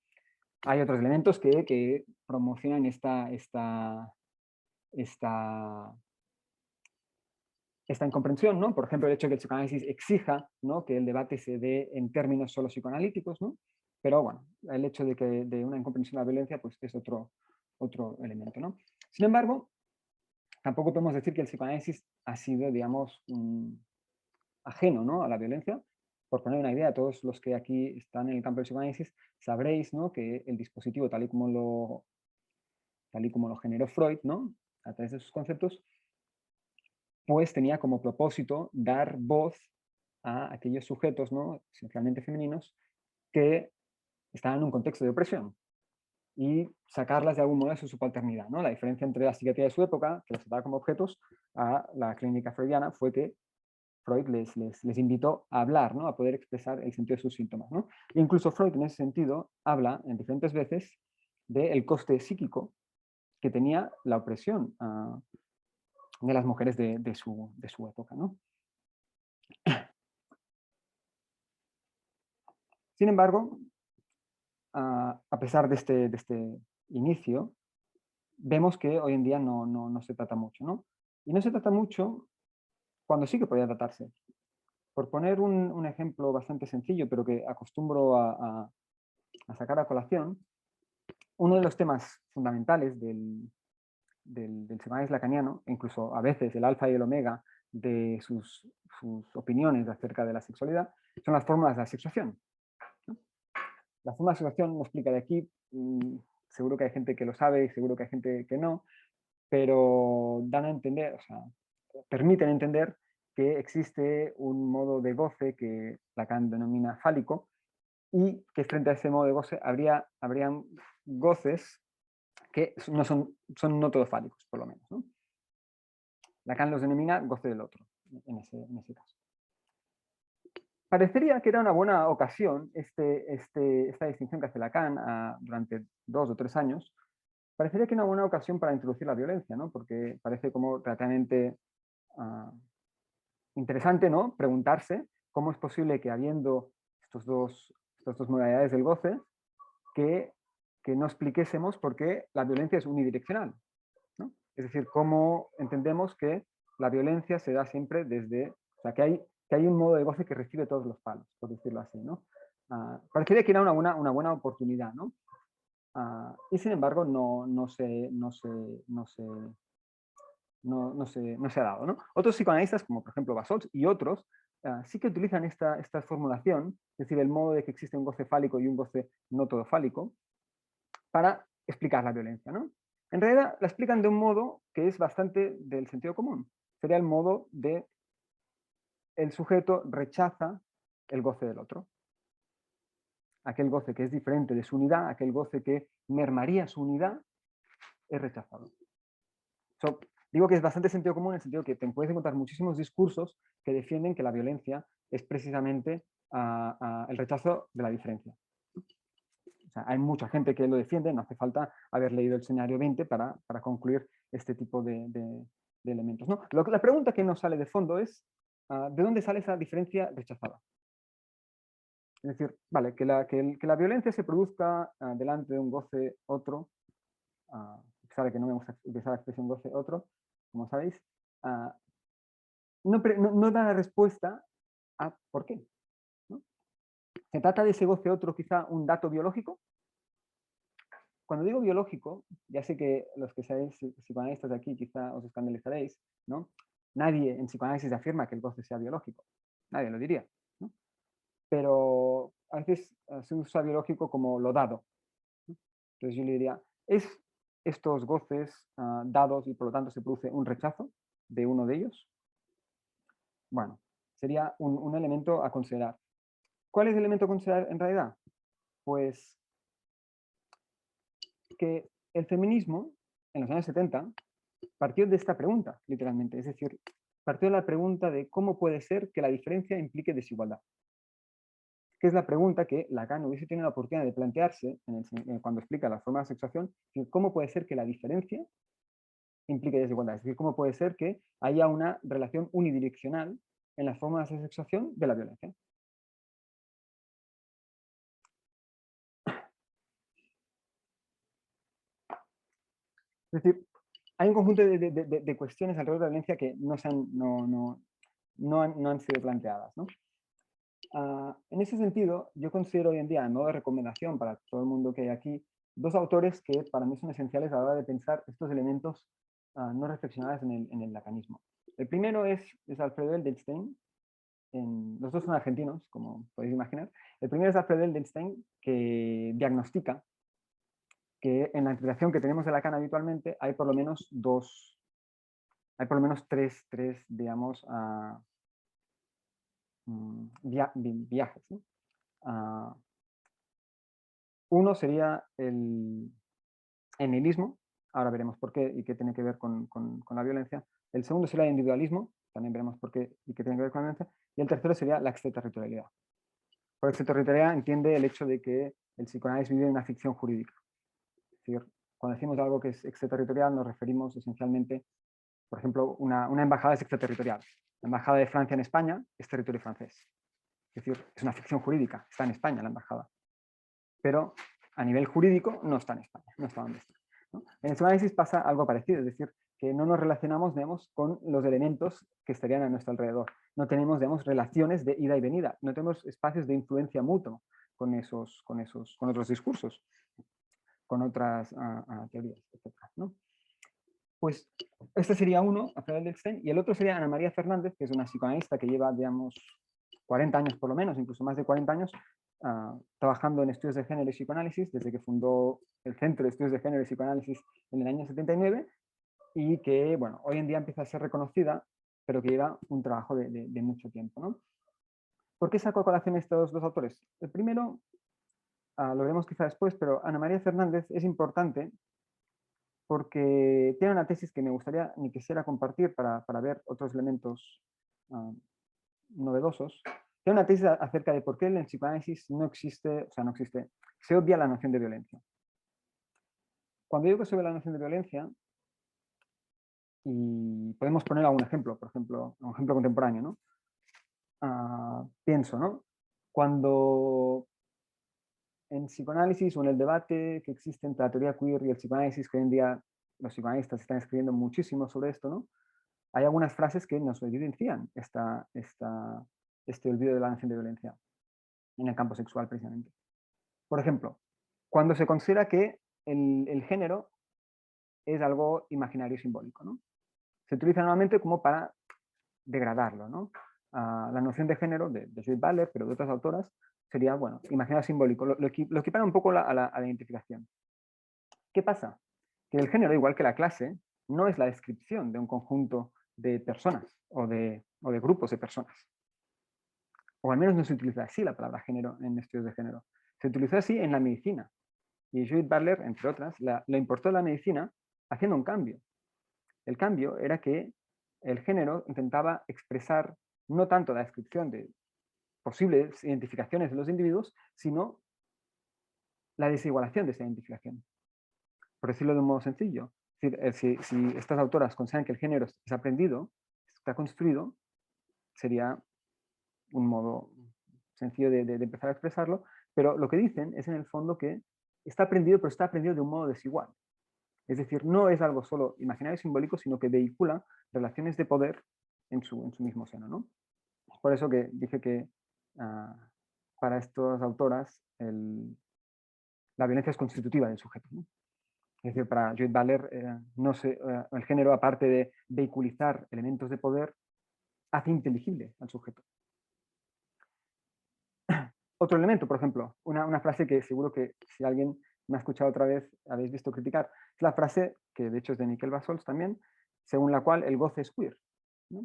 Hay otros elementos que promocionan esta incomprensión, ¿no? Por ejemplo, el hecho de que el psicoanálisis exija, ¿no?, que el debate se dé en términos solo psicoanalíticos, ¿no? Pero bueno, el hecho de una incomprensión de la violencia, pues es otro elemento, ¿no? Sin embargo, tampoco podemos decir que el psicoanálisis ha sido, digamos, ajeno, ¿no?, a la violencia. Por poner una idea, todos los que aquí están en el campo del psicoanálisis sabréis, ¿no?, que el dispositivo, tal y como lo generó Freud, ¿no?, a través de sus conceptos, pues tenía como propósito dar voz a aquellos sujetos, ¿no?, esencialmente femeninos, que estaban en un contexto de opresión y sacarlas de algún modo de su subalternidad, ¿no? La diferencia entre la psiquiatría de su época, que los trataba como objetos, a la clínica freudiana, fue que Freud les invitó a hablar, ¿no?, a poder expresar el sentido de sus síntomas, ¿no? E incluso Freud, en ese sentido, habla en diferentes veces del coste psíquico que tenía la opresión de las mujeres de su época, ¿no? Sin embargo, a pesar de este inicio, vemos que hoy en día no se trata mucho, ¿no? Y no se trata mucho cuando sí que podría tratarse. Por poner un ejemplo bastante sencillo, pero que acostumbro a sacar a colación, uno de los temas fundamentales del psicoanálisis lacaniano, e incluso a veces el alfa y el omega de sus opiniones acerca de la sexualidad, son las fórmulas de la sexuación, ¿no? La fórmula de sexuación no explica de aquí, seguro que hay gente que lo sabe y seguro que hay gente que no, pero dan a entender, o sea, permiten entender que existe un modo de goce que Lacan denomina fálico y que frente a ese modo de goce habrían goces que son no todos fálicos, por lo menos, ¿no? Lacan los denomina goce del otro, en ese caso. Parecería que era una buena ocasión esta distinción que hace Lacan durante 2 o 3 años, parecería que era una buena ocasión para introducir la violencia, ¿no? Porque parece como relativamente interesante, ¿no?, preguntarse cómo es posible que habiendo estas dos modalidades del goce, que no expliquésemos por qué la violencia es unidireccional, ¿no? Es decir, cómo entendemos que la violencia se da siempre desde, o sea, que hay un modo de goce que recibe todos los palos, por decirlo así, ¿no? Parecería que era una buena oportunidad, ¿no? Y sin embargo no se ha dado, ¿no? Otros psicoanalistas, como por ejemplo Basols y otros, sí que utilizan esta formulación, es decir, el modo de que existe un goce fálico y un goce no todo fálico, para explicar la violencia, ¿no? En realidad la explican de un modo que es bastante del sentido común. Sería el modo de el sujeto rechaza el goce del otro. Aquel goce que es diferente de su unidad, aquel goce que mermaría su unidad, es rechazado. Digo que es bastante sentido común en el sentido que te puedes encontrar muchísimos discursos que defienden que la violencia es precisamente el rechazo de la diferencia. O sea, hay mucha gente que lo defiende, no hace falta haber leído el escenario 20 para concluir este tipo de elementos, ¿no? La pregunta que nos sale de fondo es, ¿de dónde sale esa diferencia rechazada? Es decir, vale, que la violencia se produzca delante de un goce otro, a pesar de que no me gusta utilizar la expresión goce otro, como sabéis, no da la respuesta a por qué, ¿no? ¿Se trata de ese goce otro quizá un dato biológico? Cuando digo biológico, ya sé que los que seáis psicoanalistas de aquí quizá os escandalizaréis, ¿no? Nadie en psicoanálisis afirma que el goce sea biológico, nadie lo diría, ¿no? Pero a veces se usa biológico como lo dado, ¿no? Entonces yo le diría, ¿es estos goces dados y por lo tanto se produce un rechazo de uno de ellos? Bueno, sería un elemento a considerar. ¿Cuál es el elemento a considerar en realidad? Pues que el feminismo en los años 70 partió de esta pregunta, literalmente. Es decir, partió de la pregunta de cómo puede ser que la diferencia implique desigualdad. Que es la pregunta que Lacan hubiese tenido la oportunidad de plantearse cuando explica la forma de sexuación, cómo puede ser que la diferencia implique desigualdad. Es decir, cómo puede ser que haya una relación unidireccional en las formas de sexuación de la violencia. Es decir, hay un conjunto de cuestiones alrededor de la violencia que no han sido planteadas, ¿no? En ese sentido, yo considero hoy en día, a modo de recomendación para todo el mundo que hay aquí, 2 autores que para mí son esenciales a la hora de pensar estos elementos no reflexionadas en el lacanismo. El primero es Alfredo Edelstein. Los dos son argentinos, como podéis imaginar. El primero es Alfredo Edelstein, que diagnostica que en la interpretación que tenemos de Lacan habitualmente hay por lo menos tres, digamos, viajes, ¿no? Uno sería el nihilismo, ahora veremos por qué y qué tiene que ver con la violencia. El segundo sería el individualismo, también veremos por qué y qué tiene que ver con la violencia. Y el tercero sería la extraterritorialidad. Por extraterritorialidad entiende el hecho de que el psicoanálisis vive en una ficción jurídica. Es decir, cuando decimos algo que es extraterritorial nos referimos esencialmente, por ejemplo, una embajada es extraterritorial. La embajada de Francia en España es territorio francés. Es decir, es una ficción jurídica, está en España la embajada. Pero a nivel jurídico no está en España, no está donde está, ¿no? En el psicoanálisis pasa algo parecido, es decir, que no nos relacionamos, digamos, con los elementos que estarían a nuestro alrededor. No tenemos, digamos, relaciones de ida y venida, no tenemos espacios de influencia mutua con otros discursos, con otras teorías, etc., ¿no? Pues este sería uno, Alfredo Edelstein, y el otro sería Ana María Fernández, que es una psicoanalista que lleva, digamos, 40 años por lo menos, incluso más de 40 años, trabajando en estudios de género y psicoanálisis, desde que fundó el Centro de Estudios de Género y Psicoanálisis en el año 79, y que, bueno, hoy en día empieza a ser reconocida, pero que lleva un trabajo de mucho tiempo, ¿no? ¿Por qué saco a colación estos dos autores? El primero, lo veremos quizá después, pero Ana María Fernández es importante porque tiene una tesis que me gustaría ni quisiera compartir para ver otros elementos novedosos. Tiene una tesis acerca de por qué en el psicoanálisis no existe, se obvia la noción de violencia. Cuando digo que se obvia la noción de violencia, y podemos poner algún ejemplo, por ejemplo, un ejemplo contemporáneo, ¿no? Pienso, ¿no? Cuando en psicoanálisis o en el debate que existe entre la teoría queer y el psicoanálisis, que hoy en día los psicoanalistas están escribiendo muchísimo sobre esto, ¿no? Hay algunas frases que nos evidencian este olvido de la noción de violencia en el campo sexual, precisamente. Por ejemplo, cuando se considera que el género es algo imaginario y simbólico, ¿no? Se utiliza normalmente como para degradarlo, ¿no? La noción de género de Judith Butler, pero de otras autoras, sería, bueno, imaginario simbólico. Lo equipara un poco a la identificación. ¿Qué pasa? Que el género, igual que la clase, no es la descripción de un conjunto de personas o de grupos de personas. O al menos no se utiliza así la palabra género en estudios de género. Se utilizó así en la medicina. Y Judith Butler, entre otras, lo importó la medicina haciendo un cambio. El cambio era que el género intentaba expresar no tanto la descripción de posibles identificaciones de los individuos, sino la desigualación de esa identificación. Por decirlo de un modo sencillo, si estas autoras consideran que el género es aprendido, está construido, sería un modo sencillo de empezar a expresarlo, pero lo que dicen es en el fondo que está aprendido, pero está aprendido de un modo desigual. Es decir, no es algo solo imaginario y simbólico, sino que vehicula relaciones de poder en su mismo seno, ¿no? Por eso que dije que para estas autoras la violencia es constitutiva del sujeto, ¿no? Es decir, para Judith Butler, el género, aparte de vehiculizar elementos de poder, hace inteligible al sujeto. Otro elemento, por ejemplo, una frase que seguro que si alguien me ha escuchado otra vez habéis visto criticar, es la frase, que de hecho es de Miquel Bassols también, según la cual el goce es queer, ¿no?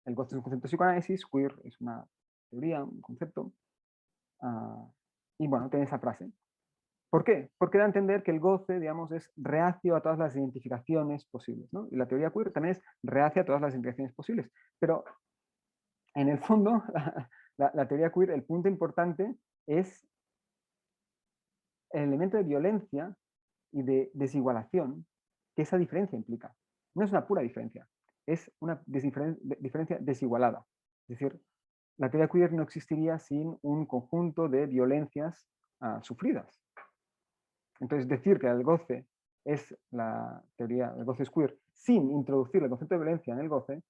El goce es un concepto de psicoanálisis, queer es una teoría, un concepto, y bueno, tiene esa frase. ¿Por qué? Porque da a entender que el goce, digamos, es reacio a todas las identificaciones posibles, ¿no? Y la teoría queer también es reacia a todas las identificaciones posibles. Pero en el fondo, la teoría queer, el punto importante es el elemento de violencia y de desigualación que esa diferencia implica. No es una pura diferencia, es una diferencia desigualada. Es decir, la teoría queer no existiría sin un conjunto de violencias sufridas. Entonces, decir que el goce es la teoría, el goce es queer, sin introducir el concepto de violencia en el goce,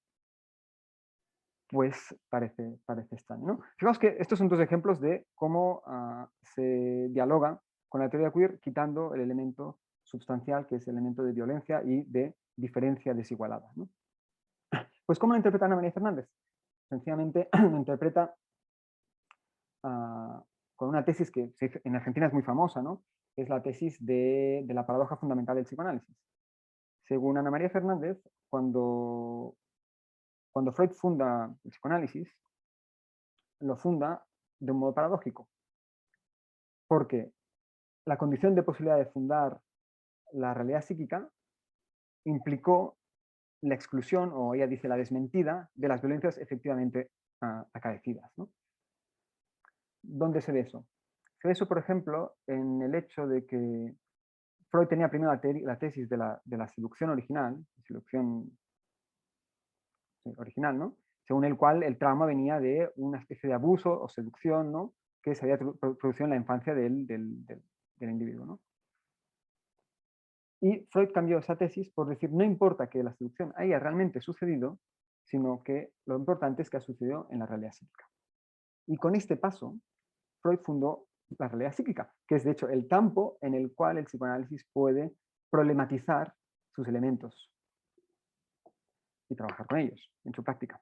pues parece extraño, ¿no? Fijaos que estos son dos ejemplos de cómo se dialoga con la teoría queer quitando el elemento sustancial, que es el elemento de violencia y de diferencia desigualada, ¿no? Pues ¿cómo lo interpreta Ana María Fernández? Sencillamente lo interpreta con una tesis que en Argentina es muy famosa, ¿no? Es la tesis de la paradoja fundamental del psicoanálisis. Según Ana María Fernández, cuando Freud funda el psicoanálisis, lo funda de un modo paradójico, porque la condición de posibilidad de fundar la realidad psíquica implicó la exclusión, o ella dice la desmentida, de las violencias efectivamente acaecidas, ¿no? ¿Dónde se ve eso? Se ve eso, por ejemplo, en el hecho de que Freud tenía primero la tesis de la seducción original, original, ¿no? Según el cual el trauma venía de una especie de abuso o seducción, ¿no? Que se había producido en la infancia del individuo, ¿no? Y Freud cambió esa tesis por decir, no importa que la seducción haya realmente sucedido, sino que lo importante es que ha sucedido en la realidad psíquica. Y con este paso, Freud fundó la realidad psíquica, que es de hecho el campo en el cual el psicoanálisis puede problematizar sus elementos y trabajar con ellos en su práctica.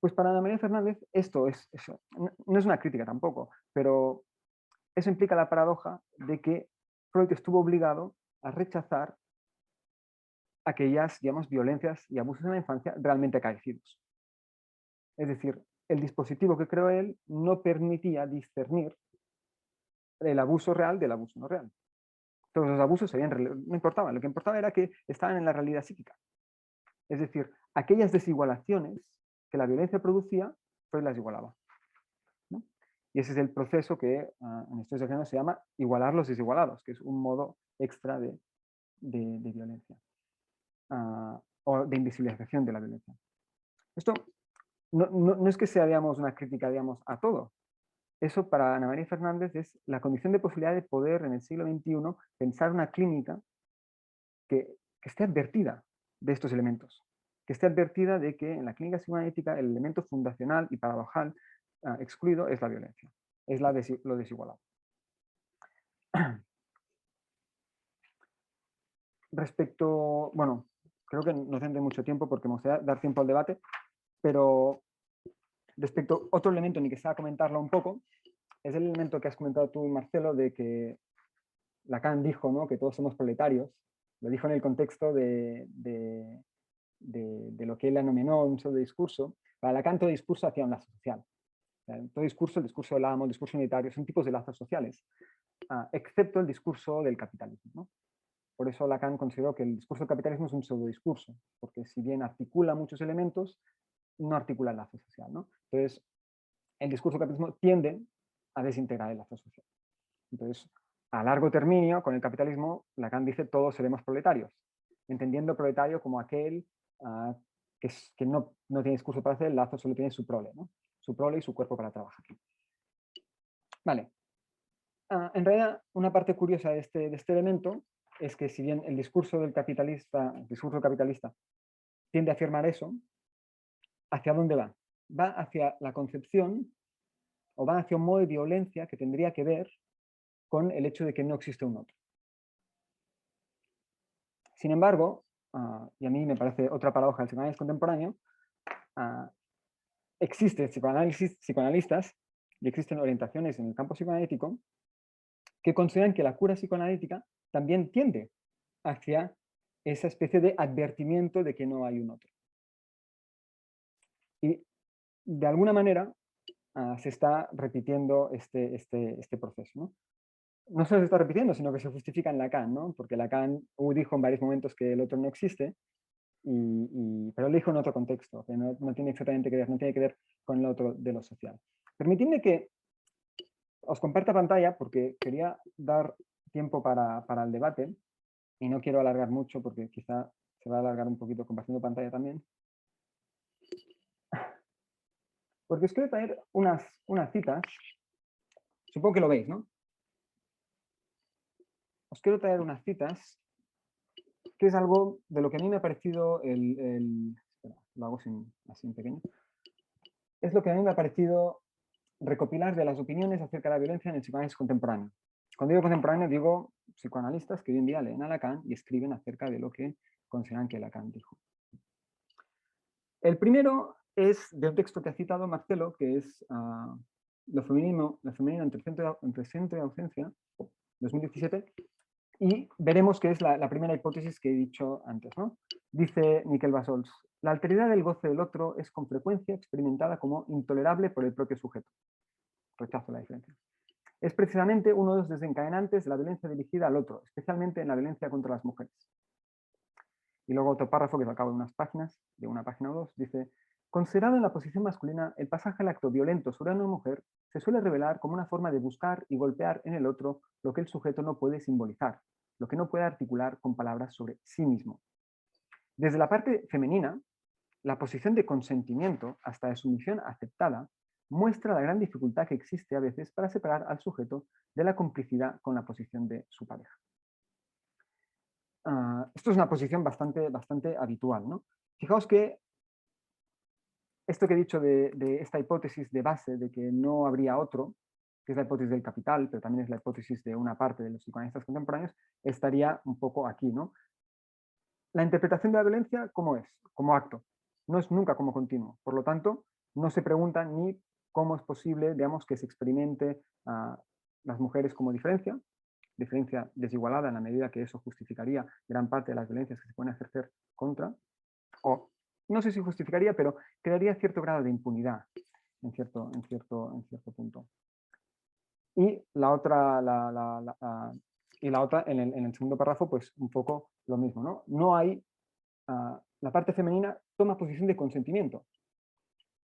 Pues para Ana María Fernández esto no es una crítica tampoco, pero eso implica la paradoja de que Freud estuvo obligado a rechazar aquellas, digamos, violencias y abusos en la infancia realmente acaecidos. Es decir, el dispositivo que creó él no permitía discernir el abuso real del abuso no real. Todos los abusos no importaban, lo que importaba era que estaban en la realidad psíquica. Es decir, aquellas desigualaciones que la violencia producía, Freud las igualaba, ¿no? Y ese es el proceso que en estudios de género se llama igualar los desigualados, que es un modo extra de violencia o de invisibilización de la violencia. Esto no es que sea, digamos, una crítica, digamos, a todo. Eso para Ana María Fernández es la condición de posibilidad de poder en el siglo XXI pensar una clínica que esté advertida de estos elementos, que esté advertida de que en la clínica psicoanalítica el elemento fundacional y paradojal excluido es la violencia, es lo desigualado. Respecto, bueno, creo que no tendré mucho tiempo porque me gustaría dar tiempo al debate, pero respecto a otro elemento, ni que sea comentarlo un poco, es el elemento que has comentado tú, Marcelo, de que Lacan dijo, ¿no?, que todos somos proletarios. Lo dijo en el contexto de lo que él denominó un pseudo discurso. Para Lacan todo discurso hacía un lazo social. Todo discurso, el discurso del amo, el discurso unitario, son tipos de lazos sociales, excepto el discurso del capitalismo, ¿no? Por eso Lacan consideró que el discurso del capitalismo es un pseudo discurso, porque si bien articula muchos elementos, no articula el lazo social, ¿no? Entonces, el discurso del capitalismo tiende a desintegrar el lazo social. Entonces, a largo término, con el capitalismo, Lacan dice todos seremos proletarios, entendiendo proletario como aquel que no tiene discurso para hacer, el lazo solo tiene su prole, ¿no? Su prole y su cuerpo para trabajar. Vale. En realidad, una parte curiosa de este elemento es que si bien el discurso capitalista tiende a afirmar eso, ¿hacia dónde va? Va hacia la concepción o va hacia un modo de violencia que tendría que ver con el hecho de que no existe un otro. Sin embargo, y a mí me parece otra paradoja del psicoanálisis contemporáneo, existen psicoanalistas y existen orientaciones en el campo psicoanalítico que consideran que la cura psicoanalítica también tiende hacia esa especie de advertimiento de que no hay un otro. Y de alguna manera se está repitiendo este proceso, ¿no? No solo se está repitiendo, sino que se justifica en Lacan, ¿no? Porque Lacan dijo en varios momentos que el otro no existe, pero lo dijo en otro contexto, que no tiene exactamente que ver, no tiene que ver con el otro de lo social. Permitidme que os comparta pantalla porque quería dar tiempo para el debate y no quiero alargar mucho porque quizá se va a alargar un poquito compartiendo pantalla también. Porque os quiero traer unas citas, supongo que lo veis, ¿no? Os quiero traer unas citas que es algo de lo que a mí me ha parecido espera, lo hago así en pequeño. Es lo que a mí me ha parecido recopilar de las opiniones acerca de la violencia en el psicoanálisis contemporáneo. Cuando digo contemporáneo, digo psicoanalistas que hoy en día leen a Lacan y escriben acerca de lo que consideran que Lacan dijo. El primero es de un texto que ha citado Marcelo, que es lo femenino entre centro y ausencia, 2017, y veremos que es la primera hipótesis que he dicho antes, ¿no? Dice Miquel Bassols: la alteridad del goce del otro es con frecuencia experimentada como intolerable por el propio sujeto. Rechazo la diferencia. Es precisamente uno de los desencadenantes de la violencia dirigida al otro, especialmente en la violencia contra las mujeres. Y luego otro párrafo que es al cabo de unas páginas, de una página o dos, dice: considerado en la posición masculina, el pasaje al acto violento sobre una mujer se suele revelar como una forma de buscar y golpear en el otro lo que el sujeto no puede simbolizar, lo que no puede articular con palabras sobre sí mismo. Desde la parte femenina, la posición de consentimiento, hasta de sumisión aceptada, muestra la gran dificultad que existe a veces para separar al sujeto de la complicidad con la posición de su pareja. Esto es una posición bastante habitual, ¿no? Fijaos que esto que he dicho de esta hipótesis de base de que no habría otro, que es la hipótesis del capital, pero también es la hipótesis de una parte de los psicoanalistas contemporáneos, estaría un poco aquí, ¿no? La interpretación de la violencia, ¿cómo es? Como acto. No es nunca como continuo. Por lo tanto, no se pregunta ni cómo es posible, digamos, que se experimente a las mujeres como diferencia desigualada en la medida que eso justificaría gran parte de las violencias que se pueden ejercer contra, o no sé si justificaría, pero crearía cierto grado de impunidad en cierto punto. Y la otra, en el segundo párrafo, pues un poco lo mismo, ¿no? No hay, la parte femenina toma posición de consentimiento.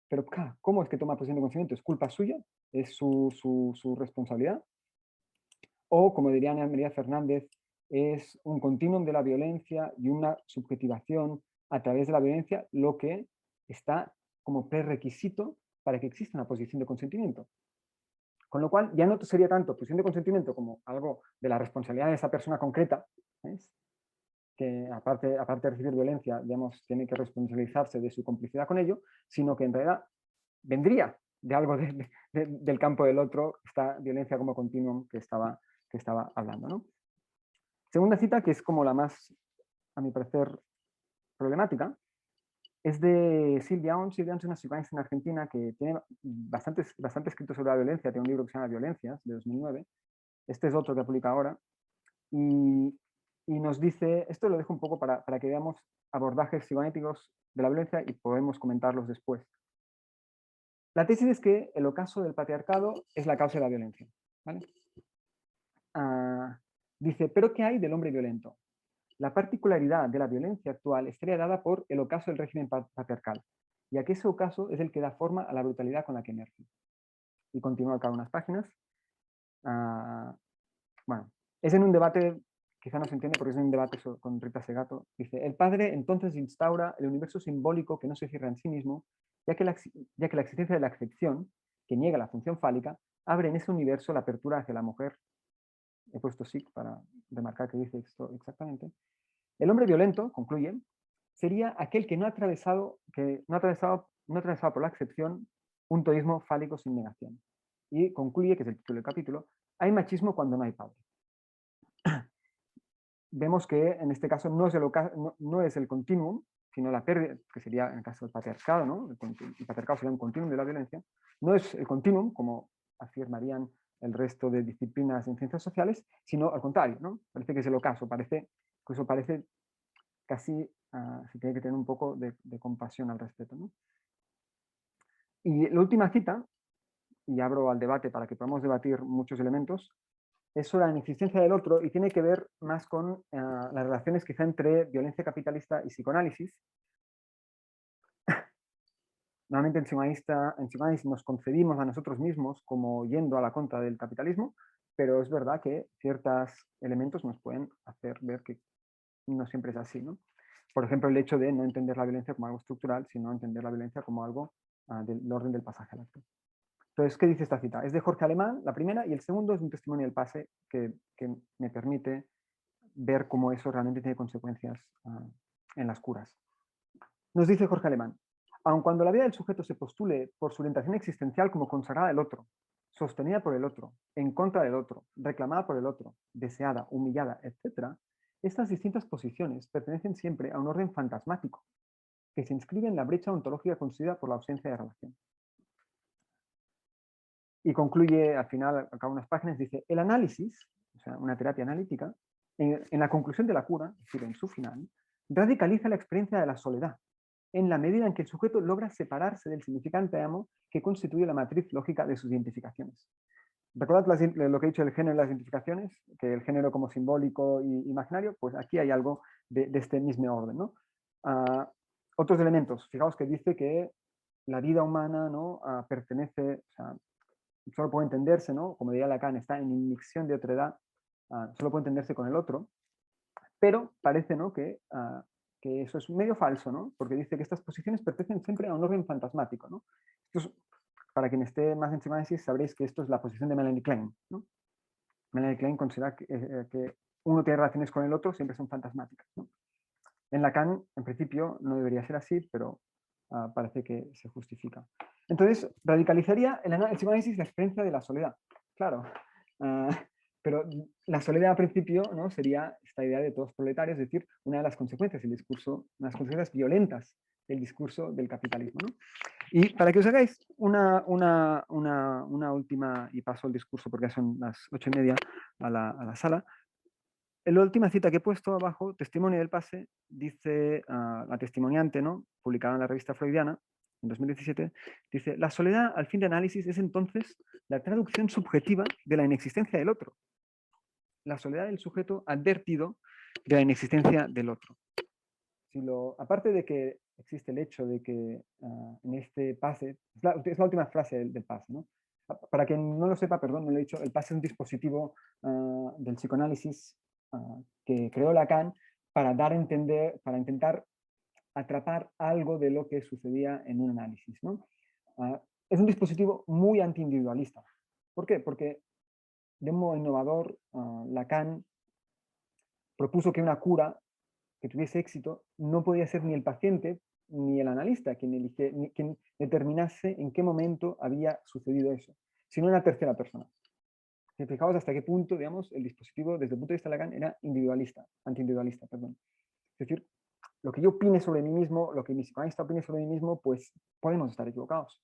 Pero, ¿cómo es que toma posición de consentimiento? ¿Es culpa suya? ¿Es su responsabilidad? O, como diría Ana María Fernández, es un continuum de la violencia y una subjetivación a través de la violencia lo que está como prerequisito para que exista una posición de consentimiento. Con lo cual, ya no sería tanto posición de consentimiento como algo de la responsabilidad de esa persona concreta, ¿ves? Que aparte de recibir violencia, digamos, tiene que responsabilizarse de su complicidad con ello, sino que en realidad vendría de algo del campo del otro, esta violencia como continuum que estaba hablando, ¿no? Segunda cita, que es como la más, a mi parecer, problemática, es de Silvia Ons. Silvia Ons es una psicoanalista en Argentina que tiene bastante escrito sobre la violencia, tiene un libro que se llama Violencias, de 2009. Este es otro que publica ahora. Y nos dice, esto lo dejo un poco para que veamos abordajes psicoanáliticos de la violencia y podemos comentarlos después. La tesis es que el ocaso del patriarcado es la causa de la violencia, ¿vale? Dice, ¿pero qué hay del hombre violento? La particularidad de la violencia actual estaría dada por el ocaso del régimen patriarcal, ya que ese ocaso es el que da forma a la brutalidad con la que emerge. Y continúa acá unas páginas. Bueno, es en un debate, quizá no se entiende porque es un debate con Rita Segato. Dice, el padre entonces instaura el universo simbólico que no se cierra en sí mismo, ya que la existencia de la excepción, que niega la función fálica, abre en ese universo la apertura hacia la mujer. He puesto SIC para remarcar que dice esto exactamente. El hombre violento, concluye, sería aquel que no ha atravesado por la excepción un teísmo fálico sin negación. Y concluye, que es el título del capítulo, hay machismo cuando no hay padre. Vemos que en este caso no es el continuum, sino la pérdida, que sería en el caso del patriarcado, ¿no? El patriarcado sería un continuum de la violencia. No es el continuum, como afirmarían el resto de disciplinas en ciencias sociales, sino al contrario, ¿no? Parece que es el ocaso, parece casi se tiene que tener un poco de compasión al respecto, ¿no? Y la última cita, y abro al debate para que podamos debatir muchos elementos, es sobre la inexistencia del otro y tiene que ver más con las relaciones quizá entre violencia capitalista y psicoanálisis. Normalmente en psicoanálisis nos concebimos a nosotros mismos como yendo a la contra del capitalismo, pero es verdad que ciertos elementos nos pueden hacer ver que no siempre es así, ¿no? Por ejemplo, el hecho de no entender la violencia como algo estructural, sino entender la violencia como algo del orden del pasaje al acto. Entonces, ¿qué dice esta cita? Es de Jorge Alemán, la primera, y el segundo es un testimonio del pase que me permite ver cómo eso realmente tiene consecuencias en las curas. Nos dice Jorge Alemán, aun cuando la vida del sujeto se postule por su orientación existencial como consagrada del otro, sostenida por el otro, en contra del otro, reclamada por el otro, deseada, humillada, etc., estas distintas posiciones pertenecen siempre a un orden fantasmático, que se inscribe en la brecha ontológica construida por la ausencia de relación. Y concluye, al final, acá unas páginas, dice, el análisis, o sea, una terapia analítica, en la conclusión de la cura, es decir, en su final, radicaliza la experiencia de la soledad, en la medida en que el sujeto logra separarse del significante amo que constituye la matriz lógica de sus identificaciones. ¿Recordad lo que he dicho del género y las identificaciones? Que el género como simbólico e imaginario, pues aquí hay algo de este mismo orden, ¿no? Otros elementos, fijaos que dice que la vida humana, ¿no? Pertenece, o sea, solo puede entenderse, ¿no? Como diría Lacan, está en inmixción de otra edad, solo puede entenderse con el otro, pero parece, ¿no? que eso es medio falso, ¿no? Porque dice que estas posiciones pertenecen siempre a un orden fantasmático, ¿no? Esto es, para quien esté más en psicoanálisis, sabréis que esto es la posición de Melanie Klein, ¿no? Melanie Klein considera que uno tiene relaciones con el otro, siempre son fantasmáticas, ¿no? En Lacan, en principio, no debería ser así, pero parece que se justifica. Entonces, radicalizaría el psicoanálisis la experiencia de la soledad. Claro, pero la soledad al principio, ¿no? Sería esta idea de todos proletarios, es decir, una de las consecuencias del discurso, unas consecuencias violentas del discurso del capitalismo, ¿no? Y para que os hagáis una última, y paso el discurso porque ya son las 8:30 a la sala, la última cita que he puesto abajo, testimonio del pase, dice la testimoniante, ¿no? Publicada en la revista Freudiana, en 2017, dice, la soledad al fin de análisis es entonces la traducción subjetiva de la inexistencia del otro. La soledad del sujeto advertido de la inexistencia del otro. Aparte de que existe el hecho de que en este pase, es la última frase del pase, ¿no? Para quien no lo sepa, perdón, no lo he dicho, el pase es un dispositivo del psicoanálisis que creó Lacan para dar a entender, para intentar atrapar algo de lo que sucedía en un análisis, ¿no? Es un dispositivo muy antiindividualista. ¿Por qué? Porque de un modo innovador, Lacan propuso que una cura que tuviese éxito no podía ser ni el paciente ni el analista quien determinase en qué momento había sucedido eso, sino una tercera persona. Fijaos hasta qué punto, digamos, el dispositivo desde el punto de vista de Lacan era antiindividualista, perdón. Es decir, lo que yo opine sobre mí mismo, lo que mi psicoanalista opine sobre mí mismo, pues podemos estar equivocados.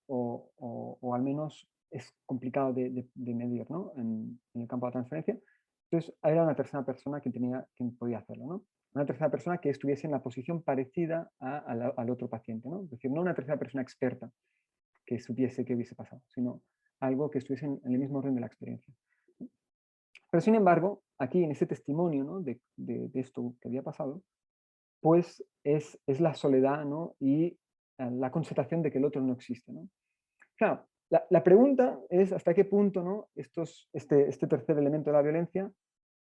O al menos es complicado de medir, ¿no? En el campo de la transferencia. Entonces, era una tercera persona quien podía hacerlo, ¿no? Una tercera persona que estuviese en la posición parecida al otro paciente, ¿no? Es decir, no una tercera persona experta que supiese qué hubiese pasado, sino algo que estuviese en el mismo orden de la experiencia. Pero sin embargo, aquí en ese testimonio, ¿no? de esto que había pasado, pues es la soledad, ¿no? Y la constatación de que el otro no existe, ¿no? Claro, la pregunta es hasta qué punto, ¿no? este tercer elemento de la violencia,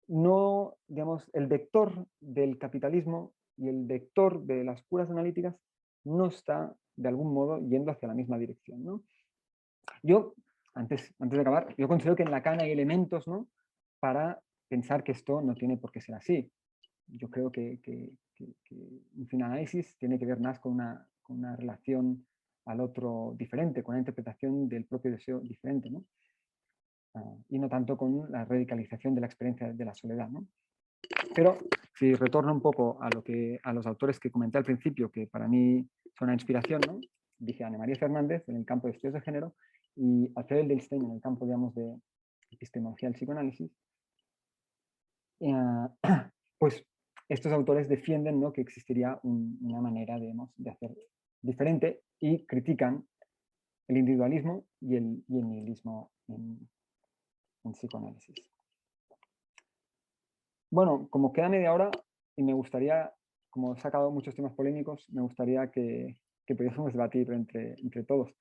no, digamos, el vector del capitalismo y el vector de las curas analíticas no está de algún modo yendo hacia la misma dirección, ¿no? Yo, antes de acabar, yo considero que en Lacan hay elementos, ¿no? Para pensar que esto no tiene por qué ser así. Yo creo que un psicoanálisis tiene que ver más con una relación al otro diferente, con una interpretación del propio deseo diferente, ¿no? Y no tanto con la radicalización de la experiencia de la soledad, ¿no? Pero si retorno un poco a los autores que comenté al principio, que para mí son una inspiración, ¿no? Dije a Ana María Fernández en el campo de estudios de género y a Fredel Delstein en el campo, digamos, de epistemología del psicoanálisis, pues estos autores defienden, ¿no? Que existiría una manera, digamos, de hacer diferente y critican el individualismo y el nihilismo en psicoanálisis. Bueno, como queda media hora y me gustaría, como he sacado muchos temas polémicos, me gustaría que pudiésemos debatir entre todos.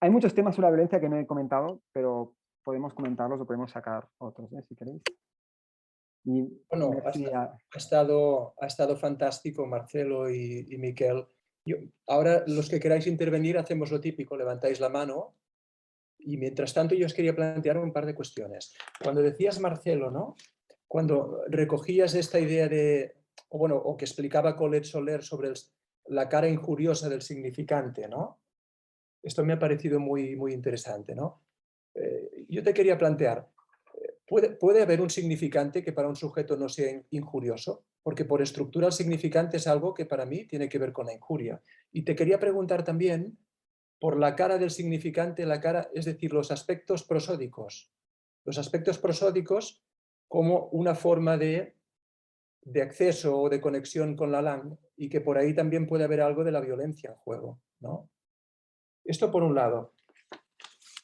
Hay muchos temas sobre la violencia que no he comentado, pero podemos comentarlos o podemos sacar otros, si queréis. Y bueno, ha estado fantástico Marcelo y Miquel. Ahora los que queráis intervenir hacemos lo típico, levantáis la mano y mientras tanto yo os quería plantear un par de cuestiones. Cuando decías Marcelo, ¿no? Cuando recogías esta idea o que explicaba Colette Soler sobre la cara injuriosa del significante, ¿no? Esto me ha parecido muy, muy interesante, ¿no? Yo te quería plantear, puede haber un significante que para un sujeto no sea injurioso, porque por estructura el significante es algo que para mí tiene que ver con la injuria. Y te quería preguntar también por la cara del significante, es decir, los aspectos prosódicos. Los aspectos prosódicos como una forma de acceso o de conexión con la LANG, y que por ahí también puede haber algo de la violencia en juego, ¿no? Esto por un lado.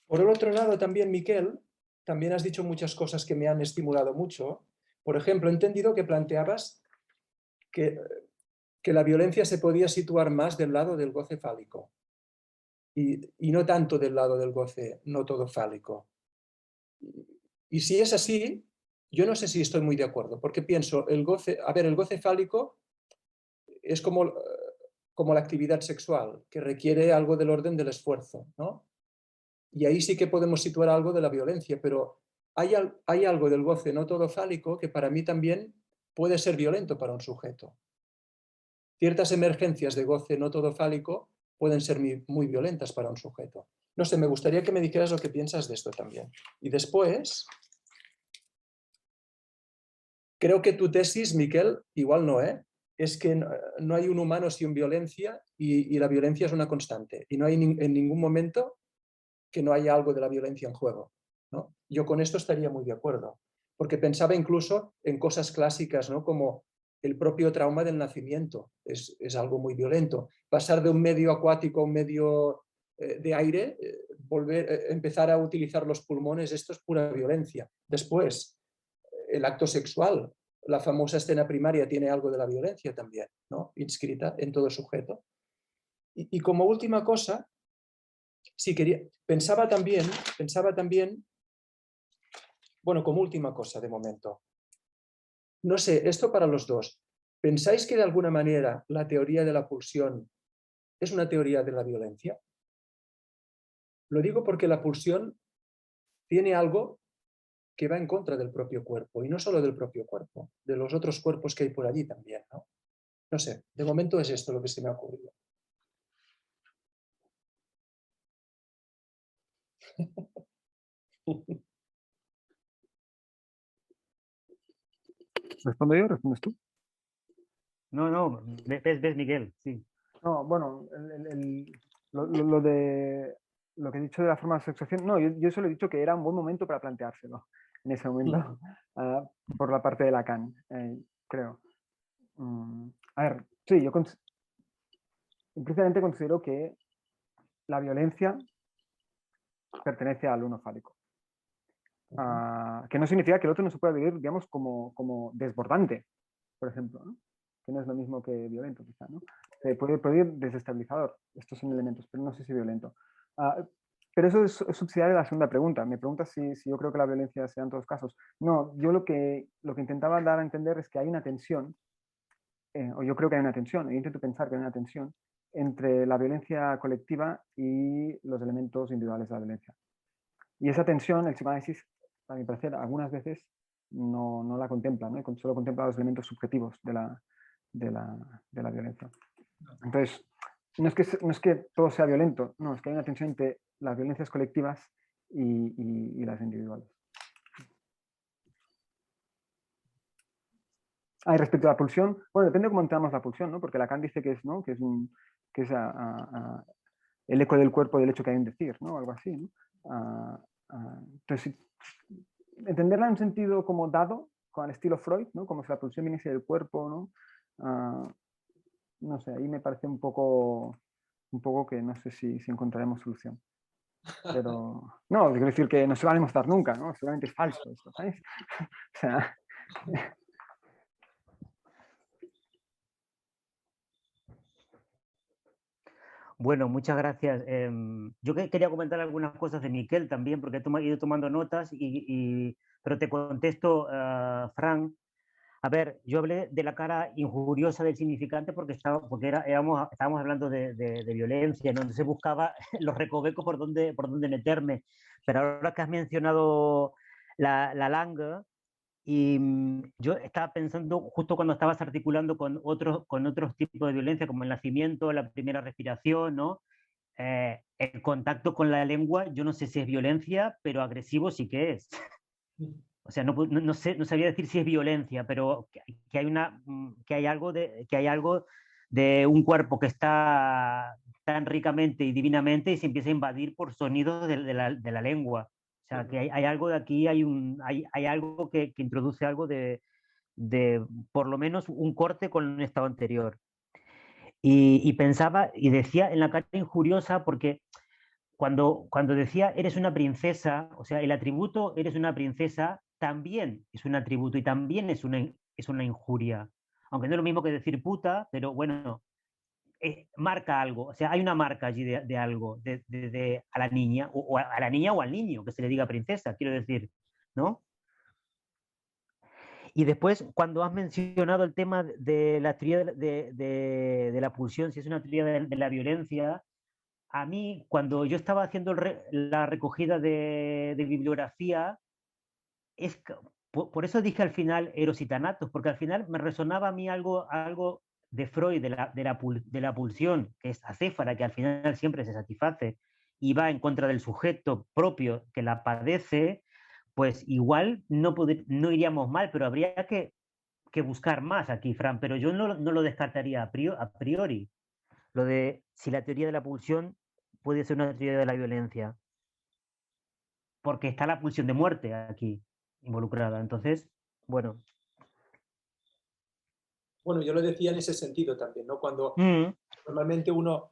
Por el otro lado también, Miquel, también has dicho muchas cosas que me han estimulado mucho. Por ejemplo, he entendido que planteabas que la violencia se podía situar más del lado del goce fálico y no tanto del lado del goce no todo fálico. Y si es así, yo no sé si estoy muy de acuerdo, porque pienso, el goce fálico es como la actividad sexual, que requiere algo del orden del esfuerzo, ¿no? Y ahí sí que podemos situar algo de la violencia, pero hay algo del goce no todo fálico que para mí también puede ser violento para un sujeto. Ciertas emergencias de goce no todo fálico pueden ser muy violentas para un sujeto. No sé, me gustaría que me dijeras lo que piensas de esto también. Y después, creo que tu tesis, Miquel, igual no, ¿eh? Es que no hay un humano sin violencia y la violencia es una constante. Y no hay en ningún momento que no haya algo de la violencia en juego, ¿no? Yo con esto estaría muy de acuerdo, porque pensaba incluso en cosas clásicas, ¿no? Como el propio trauma del nacimiento, es algo muy violento. Pasar de un medio acuático a un medio de aire, empezar a utilizar los pulmones, esto es pura violencia. Después, el acto sexual, la famosa escena primaria tiene algo de la violencia también, ¿no? Inscrita en todo sujeto. Y como última cosa, sí, pensaba también, bueno, como última cosa de momento, no sé, esto para los dos, ¿pensáis que de alguna manera la teoría de la pulsión es una teoría de la violencia? Lo digo porque la pulsión tiene algo que va en contra del propio cuerpo, y no solo del propio cuerpo, de los otros cuerpos que hay por allí también, ¿no? No sé, de momento es esto lo que se me ha ocurrido. ¿Respondo yo o respondes tú? No, ves, Miguel, sí. No, bueno, lo que he dicho de la forma de sexuación, no, yo solo he dicho que era un buen momento para planteárselo en ese momento, por la parte de Lacan, creo. A ver, sí, yo implícitamente considero que la violencia pertenece al uno fálico. Que no significa que el otro no se pueda vivir, digamos, como desbordante, por ejemplo, ¿no? Que no es lo mismo que violento, quizá, ¿no? Puede ir desestabilizador, estos son elementos, pero no sé si violento. Pero eso es subsidiario de la segunda pregunta. Me preguntas si yo creo que la violencia se da en todos los casos. No, yo lo que intentaba dar a entender es que hay una tensión, o yo creo que hay una tensión, yo intento pensar que hay una tensión entre la violencia colectiva y los elementos individuales de la violencia. Y esa tensión, el psicoanálisis, a mi parecer, algunas veces no la contempla, ¿no? Solo contempla los elementos subjetivos de la violencia. Entonces, no es que todo sea violento, no, es que hay una tensión entre las violencias colectivas y las individuales. Y respecto a la pulsión, bueno, depende de cómo entendamos la pulsión, ¿no? Porque Lacan dice que es, ¿no? que es el eco del cuerpo del hecho que hay en decir, ¿no? Algo así, ¿no? Entonces, entenderla en un sentido como dado, con el estilo Freud, ¿no? Como si la pulsión viniese del cuerpo, ¿no? No sé, ahí me parece un poco que no sé si encontraremos solución. Pero, no, quiero decir que no se va a demostrar nunca, ¿no? Seguramente es falso esto, ¿sabes? O sea... Bueno, muchas gracias. Yo quería comentar algunas cosas de Miquel también, porque he ido tomando notas, pero te contesto, Fran. A ver, yo hablé de la cara injuriosa del significante porque estábamos hablando de violencia, ¿no? Entonces buscaba los recovecos por donde meterme. Pero ahora que has mencionado la Lange, y yo estaba pensando, justo cuando estabas articulando con otros tipos de violencia, como el nacimiento, la primera respiración, ¿no? El contacto con la lengua, yo no sé si es violencia, pero agresivo sí que es. O sea, no sé, no sabría decir si es violencia, pero que hay algo de un cuerpo que está tan ricamente y divinamente y se empieza a invadir por sonidos de la lengua. O sea, que hay algo de aquí, hay algo que introduce algo de por lo menos un corte con un estado anterior. Y pensaba y decía en la cara injuriosa porque cuando decía eres una princesa, o sea, el atributo eres una princesa también es un atributo y también es una injuria. Aunque no es lo mismo que decir puta, pero bueno, marca algo. O sea, hay una marca allí de algo, a la niña, o a la niña o al niño, que se le diga princesa, quiero decir, ¿no? Y después, cuando has mencionado el tema de la teoría de la pulsión, si es una teoría de la violencia, a mí, cuando yo estaba haciendo la recogida de bibliografía, por eso dije al final Eros y Thanatos, porque al final me resonaba a mí algo de Freud, de la pulsión, que es acéfara, que al final siempre se satisface y va en contra del sujeto propio que la padece, pues igual no iríamos mal, pero habría que buscar más aquí, Fran, pero yo no lo descartaría a priori, lo de si la teoría de la pulsión puede ser una teoría de la violencia, porque está la pulsión de muerte aquí involucrada. Entonces, bueno. Bueno, yo lo decía en ese sentido también, ¿no? Cuando normalmente uno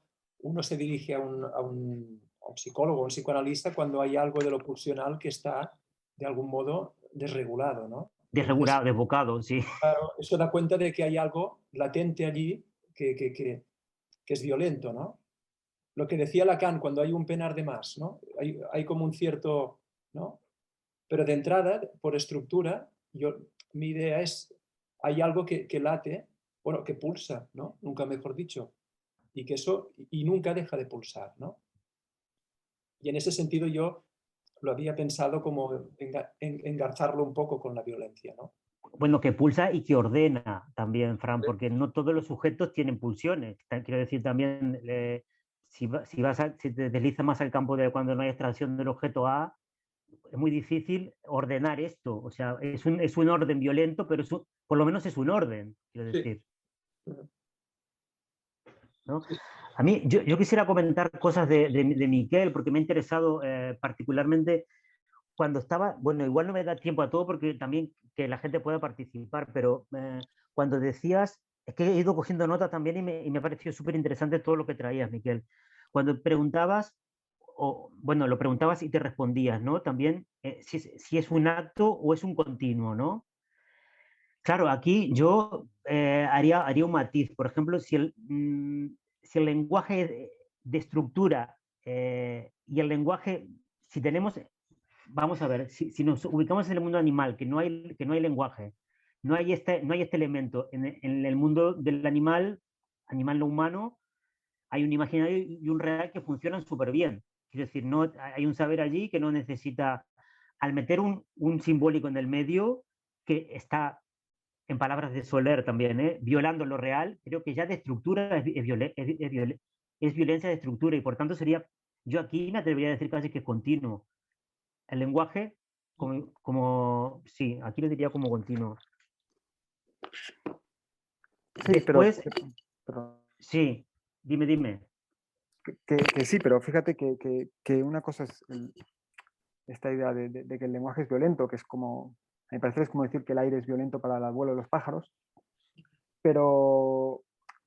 se dirige a un psicólogo, a un psicoanalista, cuando hay algo de lo pulsional que está, de algún modo, desregulado, ¿no? Desregulado, desbocado, sí. Claro, eso da cuenta de que hay algo latente allí que es violento, ¿no? Lo que decía Lacan, cuando hay un penar de más, ¿no? Hay como un cierto, ¿no? Pero de entrada, por estructura, mi idea es, hay algo que late, bueno, que pulsa, ¿no? Nunca mejor dicho, y que eso, y nunca deja de pulsar, ¿no? Y en ese sentido yo lo había pensado como engarzarlo un poco con la violencia, ¿no? Bueno, que pulsa y que ordena también, Fran, porque no todos los sujetos tienen pulsiones. Quiero decir también, si te deslizas más al campo de cuando no hay extracción del objeto A, es muy difícil ordenar esto. O sea, es un orden violento, pero por lo menos es un orden, quiero decir. Sí. ¿No? A mí, yo quisiera comentar cosas de Miquel, porque me ha interesado particularmente cuando estaba, bueno, igual no me da tiempo a todo porque también que la gente pueda participar, pero cuando decías, es que he ido cogiendo nota también y me ha parecido súper interesante todo lo que traías, Miquel. Cuando preguntabas, bueno, lo preguntabas y te respondías, ¿no? También si es un acto o es un continuo, ¿no? Claro, aquí yo haría un matiz. Por ejemplo, si el lenguaje de estructura y el lenguaje, si tenemos, vamos a ver, si nos ubicamos en el mundo animal, que no hay lenguaje, no hay este elemento. En el mundo del animal no humano, hay un imaginario y un real que funcionan súper bien. Es decir, no, hay un saber allí que no necesita, al meter un simbólico en el medio, que está en palabras de Soler también, violando lo real, creo que ya de estructura es violencia de estructura y por tanto sería, yo aquí me atrevería a decir casi que es continuo. El lenguaje, sí, aquí lo diría como continuo. Sí, Después, pero sí, dime. que sí, pero fíjate que una cosa es esta idea de que el lenguaje es violento, que es como, a mi parecer es como decir que el aire es violento para el vuelo de los pájaros, pero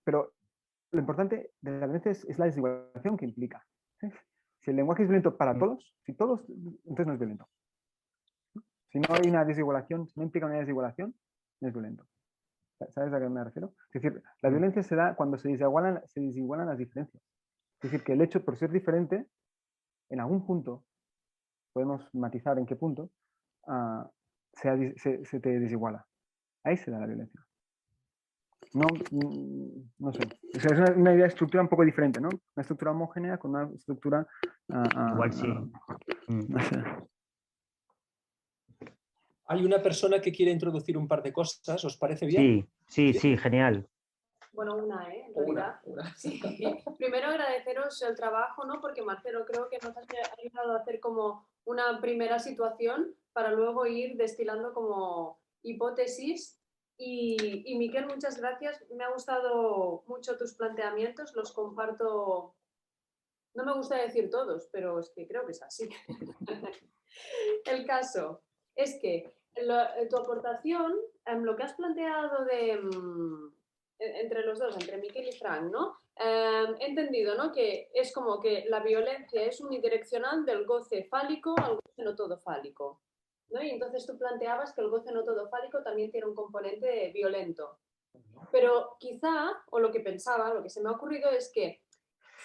lo importante de la violencia es la desigualación que implica. ¿Sí? Si el lenguaje es violento para todos, entonces no es violento. Si no hay una desigualación, si no implica una desigualación, no es violento. ¿Sabes a qué me refiero? Es decir, la violencia se da cuando se desigualan las diferencias. Es decir, que el hecho por ser diferente, en algún punto, podemos matizar en qué punto, se te desiguala. Ahí se da la violencia. No sé. O sea, es una idea de estructura un poco diferente, ¿no? Una estructura homogénea con una estructura... Igual sí. No sé. Hay una persona que quiere introducir un par de cosas, ¿os parece bien? Sí, genial. Bueno, en realidad. Sí. Primero agradeceros el trabajo, ¿no? Porque Marcelo creo que nos has ayudado a hacer como una primera situación para luego ir destilando como hipótesis. Y Miquel, muchas gracias. Me ha gustado mucho tus planteamientos, los comparto. No me gusta decir todos, pero es que creo que es así. El caso es que tu aportación, lo que has planteado entre los dos, entre Miquel y Frank, ¿no? He entendido, ¿no? Que es como que la violencia es unidireccional del goce fálico al goce no todo fálico, ¿no? Y entonces tú planteabas que el goce no todo fálico también tiene un componente violento. Pero quizá, o lo que pensaba, lo que se me ha ocurrido es que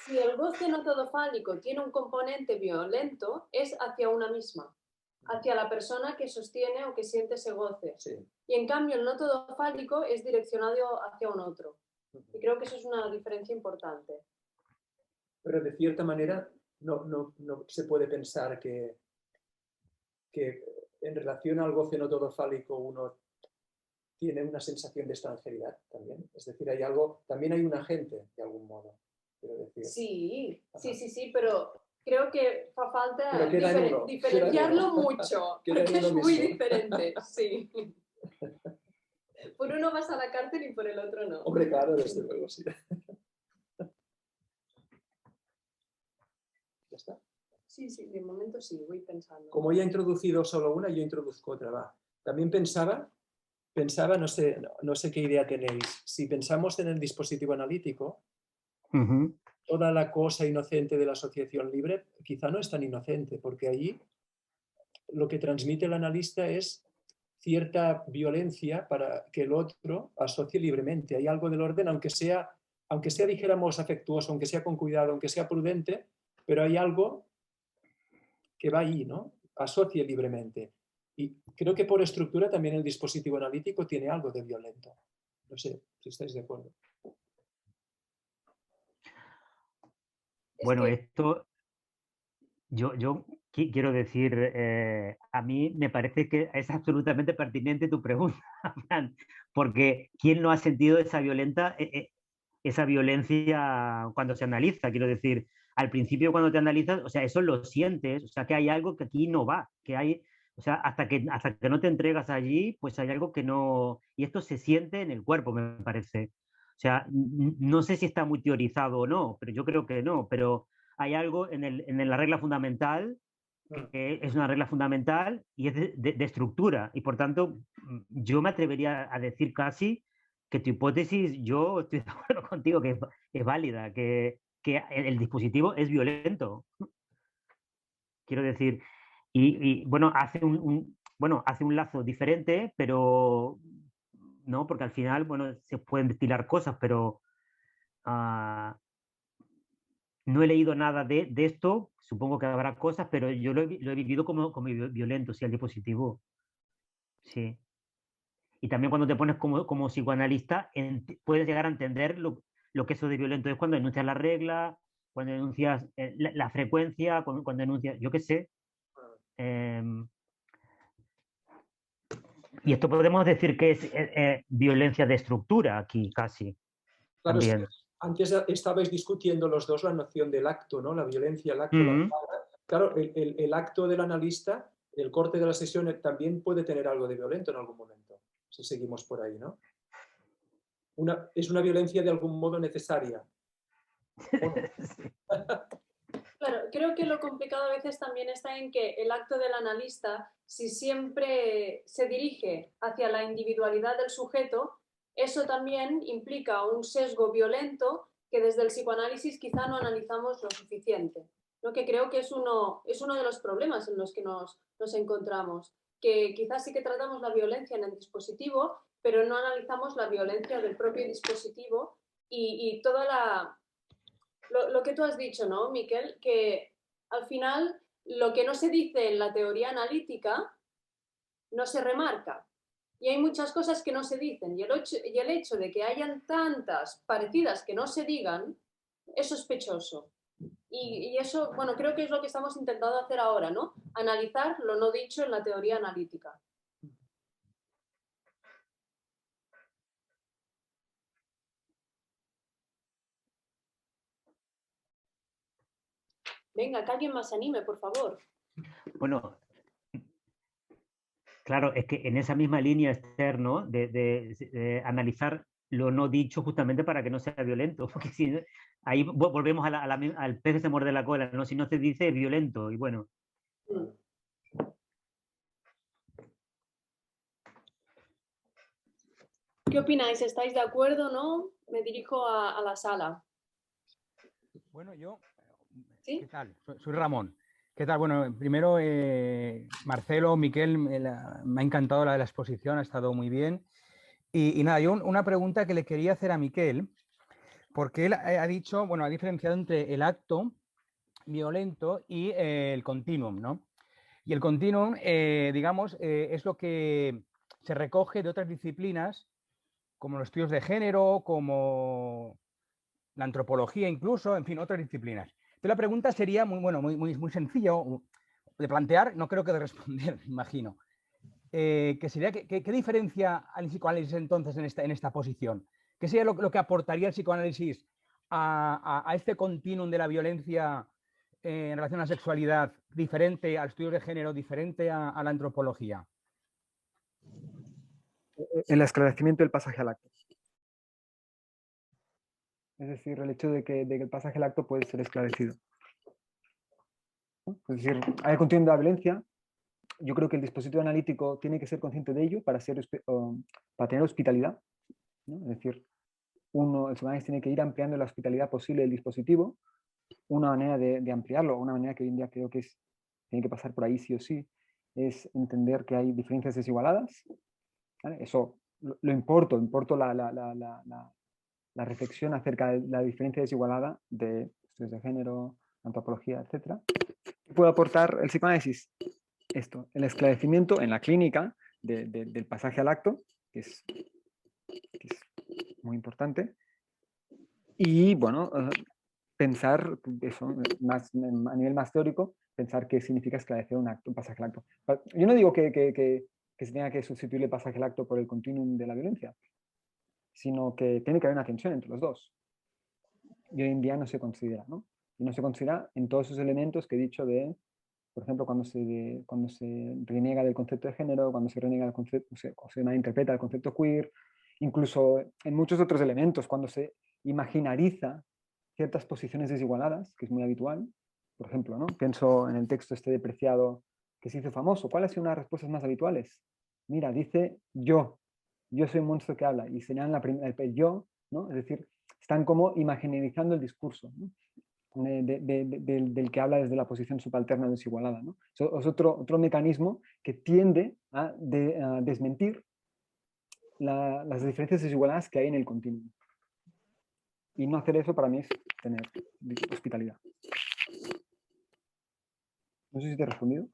si el goce no todo fálico tiene un componente violento, es hacia una misma, hacia la persona que sostiene o que siente ese goce. Sí. Y en cambio el no todo fálico es direccionado hacia un otro. Y creo que eso es una diferencia importante. Pero de cierta manera no se puede pensar que en relación al goce no todo fálico uno tiene una sensación de extranjeridad también. Es decir, hay algo, también hay un agente de algún modo, quiero decir. Sí, pero creo que fa falta Pero queda en uno, diferenciarlo mucho, queda en porque uno es muy mismo. diferente, sí. Por uno vas a la cárcel y por el otro no. Hombre, claro, desde luego, sí. Ya está. Sí, de momento sí, voy pensando. Como ya he introducido solo una, yo introduzco otra, va. También pensaba, no sé qué idea tenéis, si pensamos en el dispositivo analítico, toda la cosa inocente de la asociación libre quizá no es tan inocente, porque ahí lo que transmite el analista es cierta violencia para que el otro asocie libremente. Hay algo del orden, aunque sea, dijéramos, afectuoso, aunque sea con cuidado, aunque sea prudente, pero hay algo que va ahí, ¿no? Asocie libremente. Y creo que por estructura también el dispositivo analítico tiene algo de violento. No sé si estáis de acuerdo. Bueno, esto yo quiero decir, a mí me parece que es absolutamente pertinente tu pregunta, Fran, porque ¿quién no ha sentido esa violencia cuando se analiza? Quiero decir, al principio cuando te analizas, o sea, eso lo sientes, o sea, que hay algo que aquí no va, que hay, o sea, hasta que no te entregas allí, pues hay algo que no, y esto se siente en el cuerpo, me parece. O sea, no sé si está muy teorizado o no, pero yo creo que no, pero hay algo en la regla fundamental que es una regla fundamental y es de estructura. Y por tanto, yo me atrevería a decir casi que tu hipótesis, yo estoy de acuerdo contigo, que es válida, que el dispositivo es violento. Quiero decir, bueno, hace un lazo diferente, pero no, porque al final, bueno, se pueden destilar cosas, pero no he leído nada de esto, supongo que habrá cosas, pero yo lo he vivido como violento, sí, el dispositivo. Sí. Y también cuando te pones como psicoanalista, puedes llegar a entender lo que eso de violento es cuando denuncias la regla, cuando denuncias la frecuencia, cuando denuncias, yo qué sé. Y esto podemos decir que es violencia de estructura aquí, casi. Claro, También. Antes estabais discutiendo los dos la noción del acto, ¿no? La violencia, el acto. Claro, el acto del analista, el corte de la sesión también puede tener algo de violento en algún momento, si seguimos por ahí, ¿no? Es una violencia de algún modo necesaria. Claro, creo que lo complicado a veces también está en que el acto del analista, si siempre se dirige hacia la individualidad del sujeto, eso también implica un sesgo violento que desde el psicoanálisis quizá no analizamos lo suficiente. Lo que creo que es uno de los problemas en los que nos encontramos, que quizás sí que tratamos la violencia en el dispositivo, pero no analizamos la violencia del propio dispositivo y toda lo que tú has dicho, ¿no, Miquel? Que al final lo que no se dice en la teoría analítica no se remarca. Y hay muchas cosas que no se dicen. Y el hecho de que hayan tantas parecidas que no se digan es sospechoso. Y eso, bueno, creo que es lo que estamos intentando hacer ahora, ¿no? Analizar lo no dicho en la teoría analítica. Venga, que alguien más anime, por favor. Bueno, Claro, es que en esa misma línea, Esther, ¿no? De analizar lo no dicho justamente para que no sea violento, porque si no, ahí volvemos al pez que se muerde la cola, ¿no? Si no se dice es violento, y bueno. ¿Qué opináis? ¿Estáis de acuerdo, no? Me dirijo a la sala. Bueno, yo, ¿Sí? ¿qué tal? Soy Ramón. ¿Qué tal? Bueno, primero, Marcelo, Miquel, me ha encantado la de la exposición, ha estado muy bien. Y nada, yo una pregunta que le quería hacer a Miquel, porque él ha dicho, bueno, ha diferenciado entre el acto violento y el continuum, ¿no? Y el continuum, digamos, es lo que se recoge de otras disciplinas, como los estudios de género, como la antropología incluso, en fin, otras disciplinas. Entonces la pregunta sería muy sencilla de plantear, no creo que de responder, imagino. Que sería, ¿qué diferencia al psicoanálisis entonces en esta posición? ¿Qué sería lo que aportaría el psicoanálisis a este continuum de la violencia en relación a la sexualidad, diferente al estudio de género, diferente a la antropología? El esclarecimiento del pasaje al acto. Es decir, el hecho de que el pasaje al acto puede ser esclarecido. Es decir, hay el continuum de la violencia. Yo creo que el dispositivo analítico tiene que ser consciente de ello para tener hospitalidad, ¿no? Es decir, el psicoanálisis tiene que ir ampliando la hospitalidad posible del dispositivo. Una manera de ampliarlo, una manera que hoy en día creo que tiene que pasar por ahí sí o sí, es entender que hay diferencias desigualadas. ¿Vale? Eso lo importo la reflexión acerca de la diferencia desigualada de estudios de género, antropología, etc. ¿Qué puede aportar el psicoanálisis? Esto, el esclarecimiento en la clínica del pasaje al acto, que es muy importante. Y bueno, pensar eso, a nivel más teórico, pensar qué significa esclarecer un pasaje al acto. Yo no digo que se tenga que sustituir el pasaje al acto por el continuum de la violencia, sino que tiene que haber una tensión entre los dos. Y hoy en día no se considera, ¿no? Y no se considera en todos esos elementos que he dicho de, por ejemplo, cuando se reniega del concepto de género, cuando se reniega del concepto, o se malinterpreta el concepto queer, incluso en muchos otros elementos, cuando se imaginariza ciertas posiciones desigualadas, que es muy habitual. Por ejemplo, ¿no? Pienso en el texto este de Preciado que se hizo famoso. ¿Cuál ha sido una de las respuestas más habituales? Mira, dice yo soy un monstruo que habla, y señalan el yo, ¿no? Es decir, están como imaginarizando el discurso, ¿no? del que habla desde la posición subalterna desigualada, ¿no? Es otro mecanismo que tiende a desmentir las diferencias desigualadas que hay en el continuum. Y no hacer eso para mí es tener hospitalidad. No sé si te he respondido.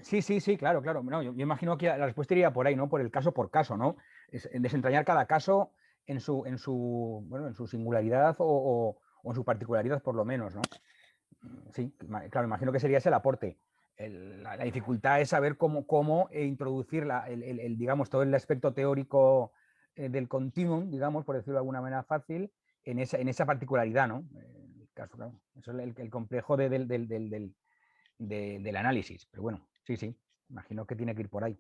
Sí, claro. No, yo imagino que la respuesta iría por ahí, ¿no? Por caso, ¿no? Es desentrañar cada caso en su singularidad o en su particularidad, por lo menos, ¿no? Sí, claro, imagino que sería ese el aporte. La dificultad es saber cómo introducir digamos, todo el aspecto teórico del continuum, digamos, por decirlo de alguna manera fácil, en esa particularidad, ¿no? El caso, claro. Eso es el complejo del análisis. Pero bueno, sí, imagino que tiene que ir por ahí.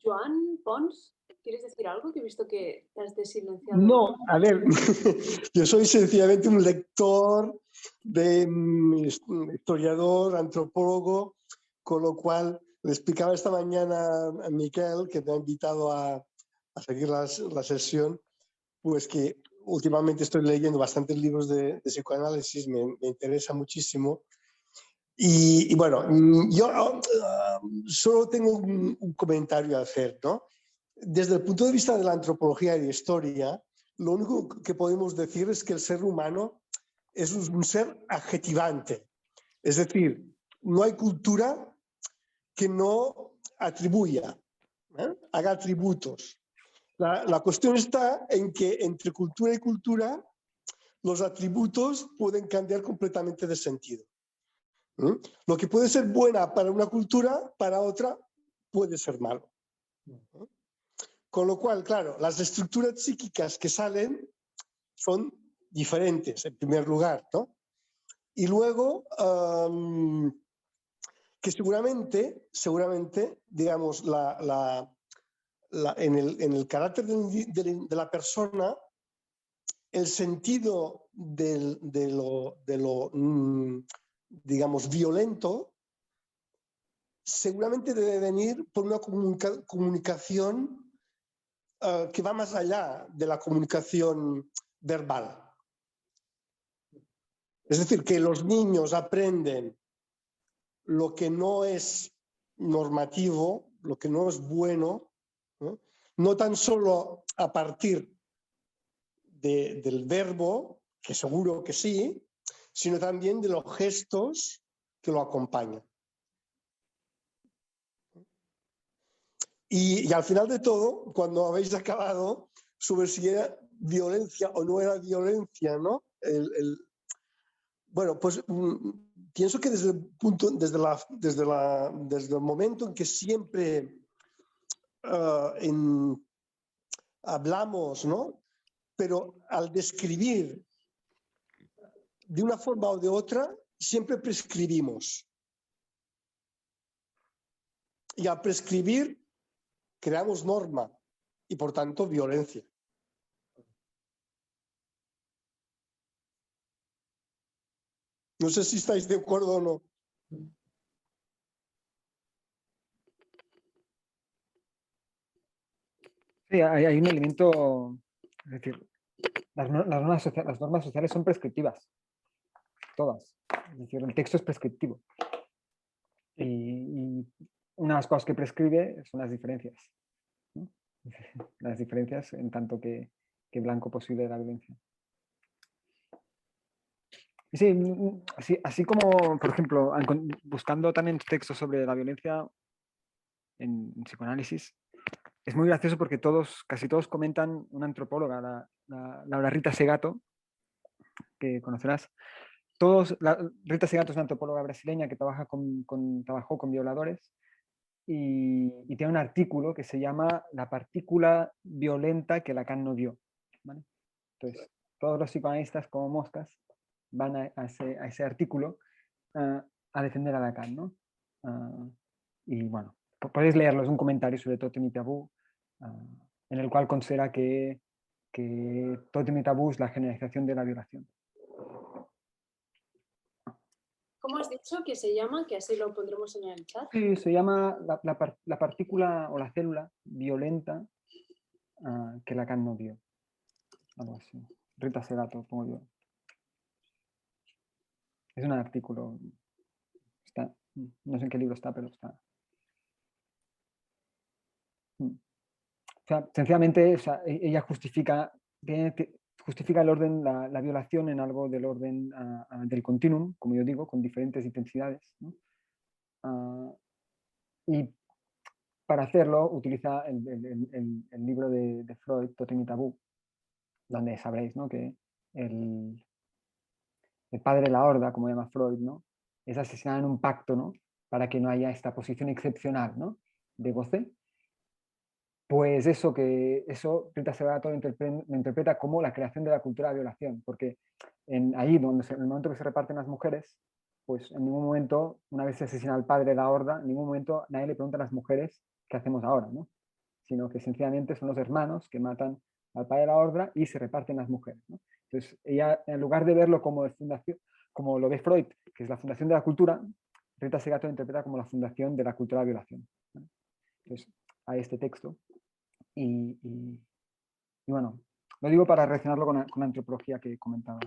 Joan Pons, ¿quieres decir algo? Que he visto que te has desilenciado. No, a ver, yo soy sencillamente un lector, historiador, antropólogo, con lo cual le explicaba esta mañana a Miquel, que me ha invitado a seguir la sesión, pues que últimamente estoy leyendo bastantes libros de psicoanálisis, me interesa muchísimo. Y bueno, yo solo tengo un comentario a hacer, ¿no? Desde el punto de vista de la antropología y de historia, lo único que podemos decir es que el ser humano es un ser adjetivante. Es decir, no hay cultura que no atribuya, haga atributos. La cuestión está en que entre cultura y cultura los atributos pueden cambiar completamente de sentido. Lo que puede ser buena para una cultura, para otra puede ser malo. Con lo cual, claro, las estructuras psíquicas que salen son diferentes, en primer lugar, ¿no? Y luego, que seguramente, digamos, en el carácter de la persona, el sentido de lo digamos, violento, seguramente debe venir por una comunicación que va más allá de la comunicación verbal. Es decir, que los niños aprenden lo que no es normativo, lo que no es bueno, no tan solo a partir del verbo, que seguro que sí, sino también de los gestos que lo acompañan. Y al final de todo, cuando habéis acabado sobre si era violencia o no era violencia, ¿no? Bueno, pues pienso que desde el momento en que siempre hablamos, ¿no? Pero al describir de una forma o de otra, siempre prescribimos. Y al prescribir, creamos norma y, por tanto, violencia. No sé si estáis de acuerdo o no. Sí, hay un elemento, es decir, las normas sociales son prescriptivas, todas. Es decir, el texto es prescriptivo. Y una de las cosas que prescribe son las diferencias, ¿no? Las diferencias en tanto que blanco posible de la violencia. Y sí, así como, por ejemplo, buscando también textos sobre la violencia en psicoanálisis, es muy gracioso porque casi todos comentan una antropóloga, la Rita Segato, que conocerás. Rita Segato es una antropóloga brasileña que trabajó con violadores y tiene un artículo que se llama La partícula violenta que Lacan no vio, ¿vale? Entonces, todos los psicoanalistas como moscas van a ese artículo a defender a Lacan, ¿no? Y bueno, podéis leerlo, es un comentario sobre Totem y Tabú, en el cual considera que Totem y Tabú es la generalización de la violación. ¿Cómo has dicho que se llama? Que así lo pondremos en el chat. Sí, se llama la partícula o la célula violenta que Lacan no vio. Algo así. Rita Segato, pongo yo. Es un artículo. No sé en qué libro está, pero está. O sea, sencillamente, o sea, ella justifica el orden, la violación en algo del orden del continuum, como yo digo, con diferentes intensidades, ¿no? Y para hacerlo utiliza el libro de Freud, Totem y Tabú, donde sabréis, ¿no?, que el padre de la horda, como llama Freud, ¿no?, es asesinado en un pacto, ¿no?, para que no haya esta posición excepcional, ¿no?, de goce. Pues eso Rita Segato lo interpreta como la creación de la cultura de violación, porque ahí, en el momento que se reparten las mujeres, pues en ningún momento, una vez se asesina al padre de la horda, en ningún momento nadie le pregunta a las mujeres qué hacemos ahora, ¿no? Sino que sencillamente son los hermanos que matan al padre de la horda y se reparten las mujeres, ¿no? Entonces, ella, en lugar de verlo como fundación, como lo ve Freud, que es la fundación de la cultura, Rita Segato lo interpreta como la fundación de la cultura de violación, ¿no? Entonces, hay este texto. Y bueno, lo digo para relacionarlo con la antropología que comentaba.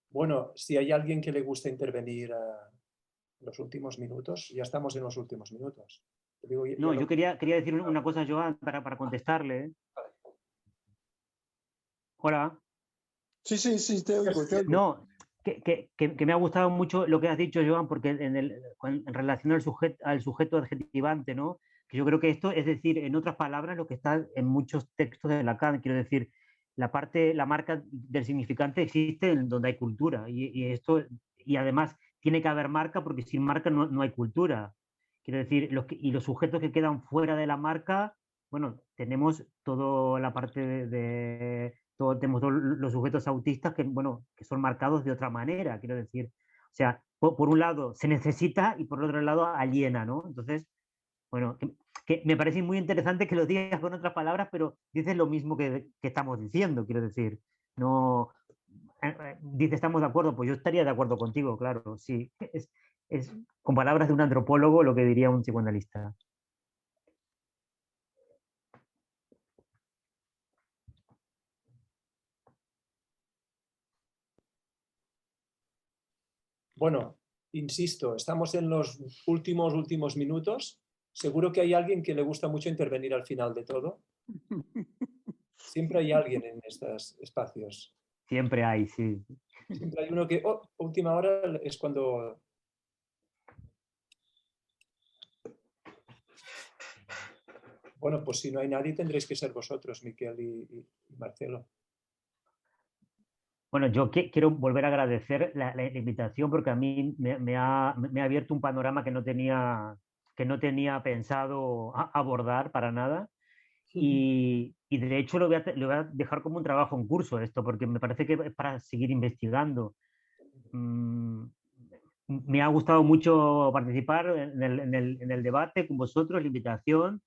Bueno, si hay alguien que le gusta intervenir en los últimos minutos, ya estamos en los últimos minutos. No, yo quería decir una cosa, Joan, para contestarle. Hola. Sí, te oigo. No, que me ha gustado mucho lo que has dicho, Joan, porque en relación al sujeto adjetivante, ¿no? Que yo creo que esto es decir, en otras palabras, lo que está en muchos textos de Lacan, quiero decir, la marca del significante existe en donde hay cultura, y además tiene que haber marca porque sin marca no hay cultura. Quiero decir, los sujetos que quedan fuera de la marca bueno, tenemos toda la parte tenemos todos los sujetos autistas que, bueno, que son marcados de otra manera, quiero decir. O sea, por un lado se necesita y por el otro lado aliena, ¿no? Entonces, bueno, que me parece muy interesante que lo digas con otras palabras, pero dices lo mismo que estamos diciendo, quiero decir. No, dice estamos de acuerdo, pues yo estaría de acuerdo contigo, claro, sí. Es con palabras de un antropólogo lo que diría un psicoanalista. Bueno, insisto, estamos en los últimos minutos. Seguro que hay alguien que le gusta mucho intervenir al final de todo. Siempre hay alguien en estos espacios. Siempre hay, sí. Siempre hay uno que, última hora es cuando... Bueno, pues si no hay nadie tendréis que ser vosotros, Miquel y Marcelo. Bueno, yo quiero volver a agradecer la invitación porque a mí me ha abierto un panorama que no tenía pensado abordar para nada. Y de hecho lo voy a dejar como un trabajo en curso esto, porque me parece que es para seguir investigando. Me ha gustado mucho participar en el debate con vosotros, la invitación,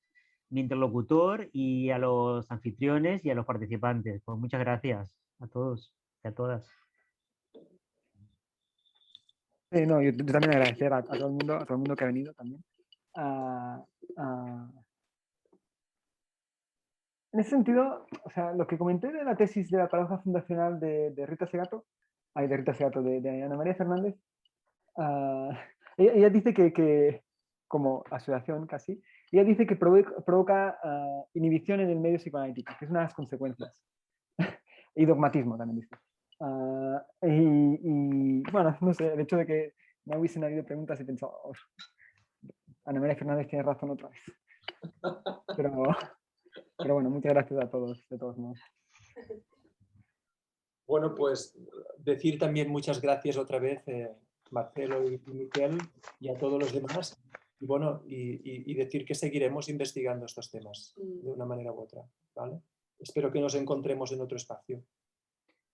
mi interlocutor y a los anfitriones y a los participantes. Pues muchas gracias a todos y a todas. No, yo también agradecer a todo el mundo que ha venido también. En ese sentido, o sea, lo que comenté de la tesis de la paradoja fundacional de Rita Segato, de Ana María Fernández, ella dice que, como asociación casi, ella dice que provoca inhibición en el medio psicoanalítico, que es una de las consecuencias. Y dogmatismo también dice. Y bueno, no sé, el hecho de que no hubiesen habido preguntas y pensado, oh, Ana María Fernández tiene razón otra vez. Pero bueno, muchas gracias a todos, de todos modos. Bueno, pues decir también muchas gracias otra vez, Marcelo y Miquel, y a todos los demás. Y bueno, y decir que seguiremos investigando estos temas de una manera u otra, ¿vale? Espero que nos encontremos en otro espacio.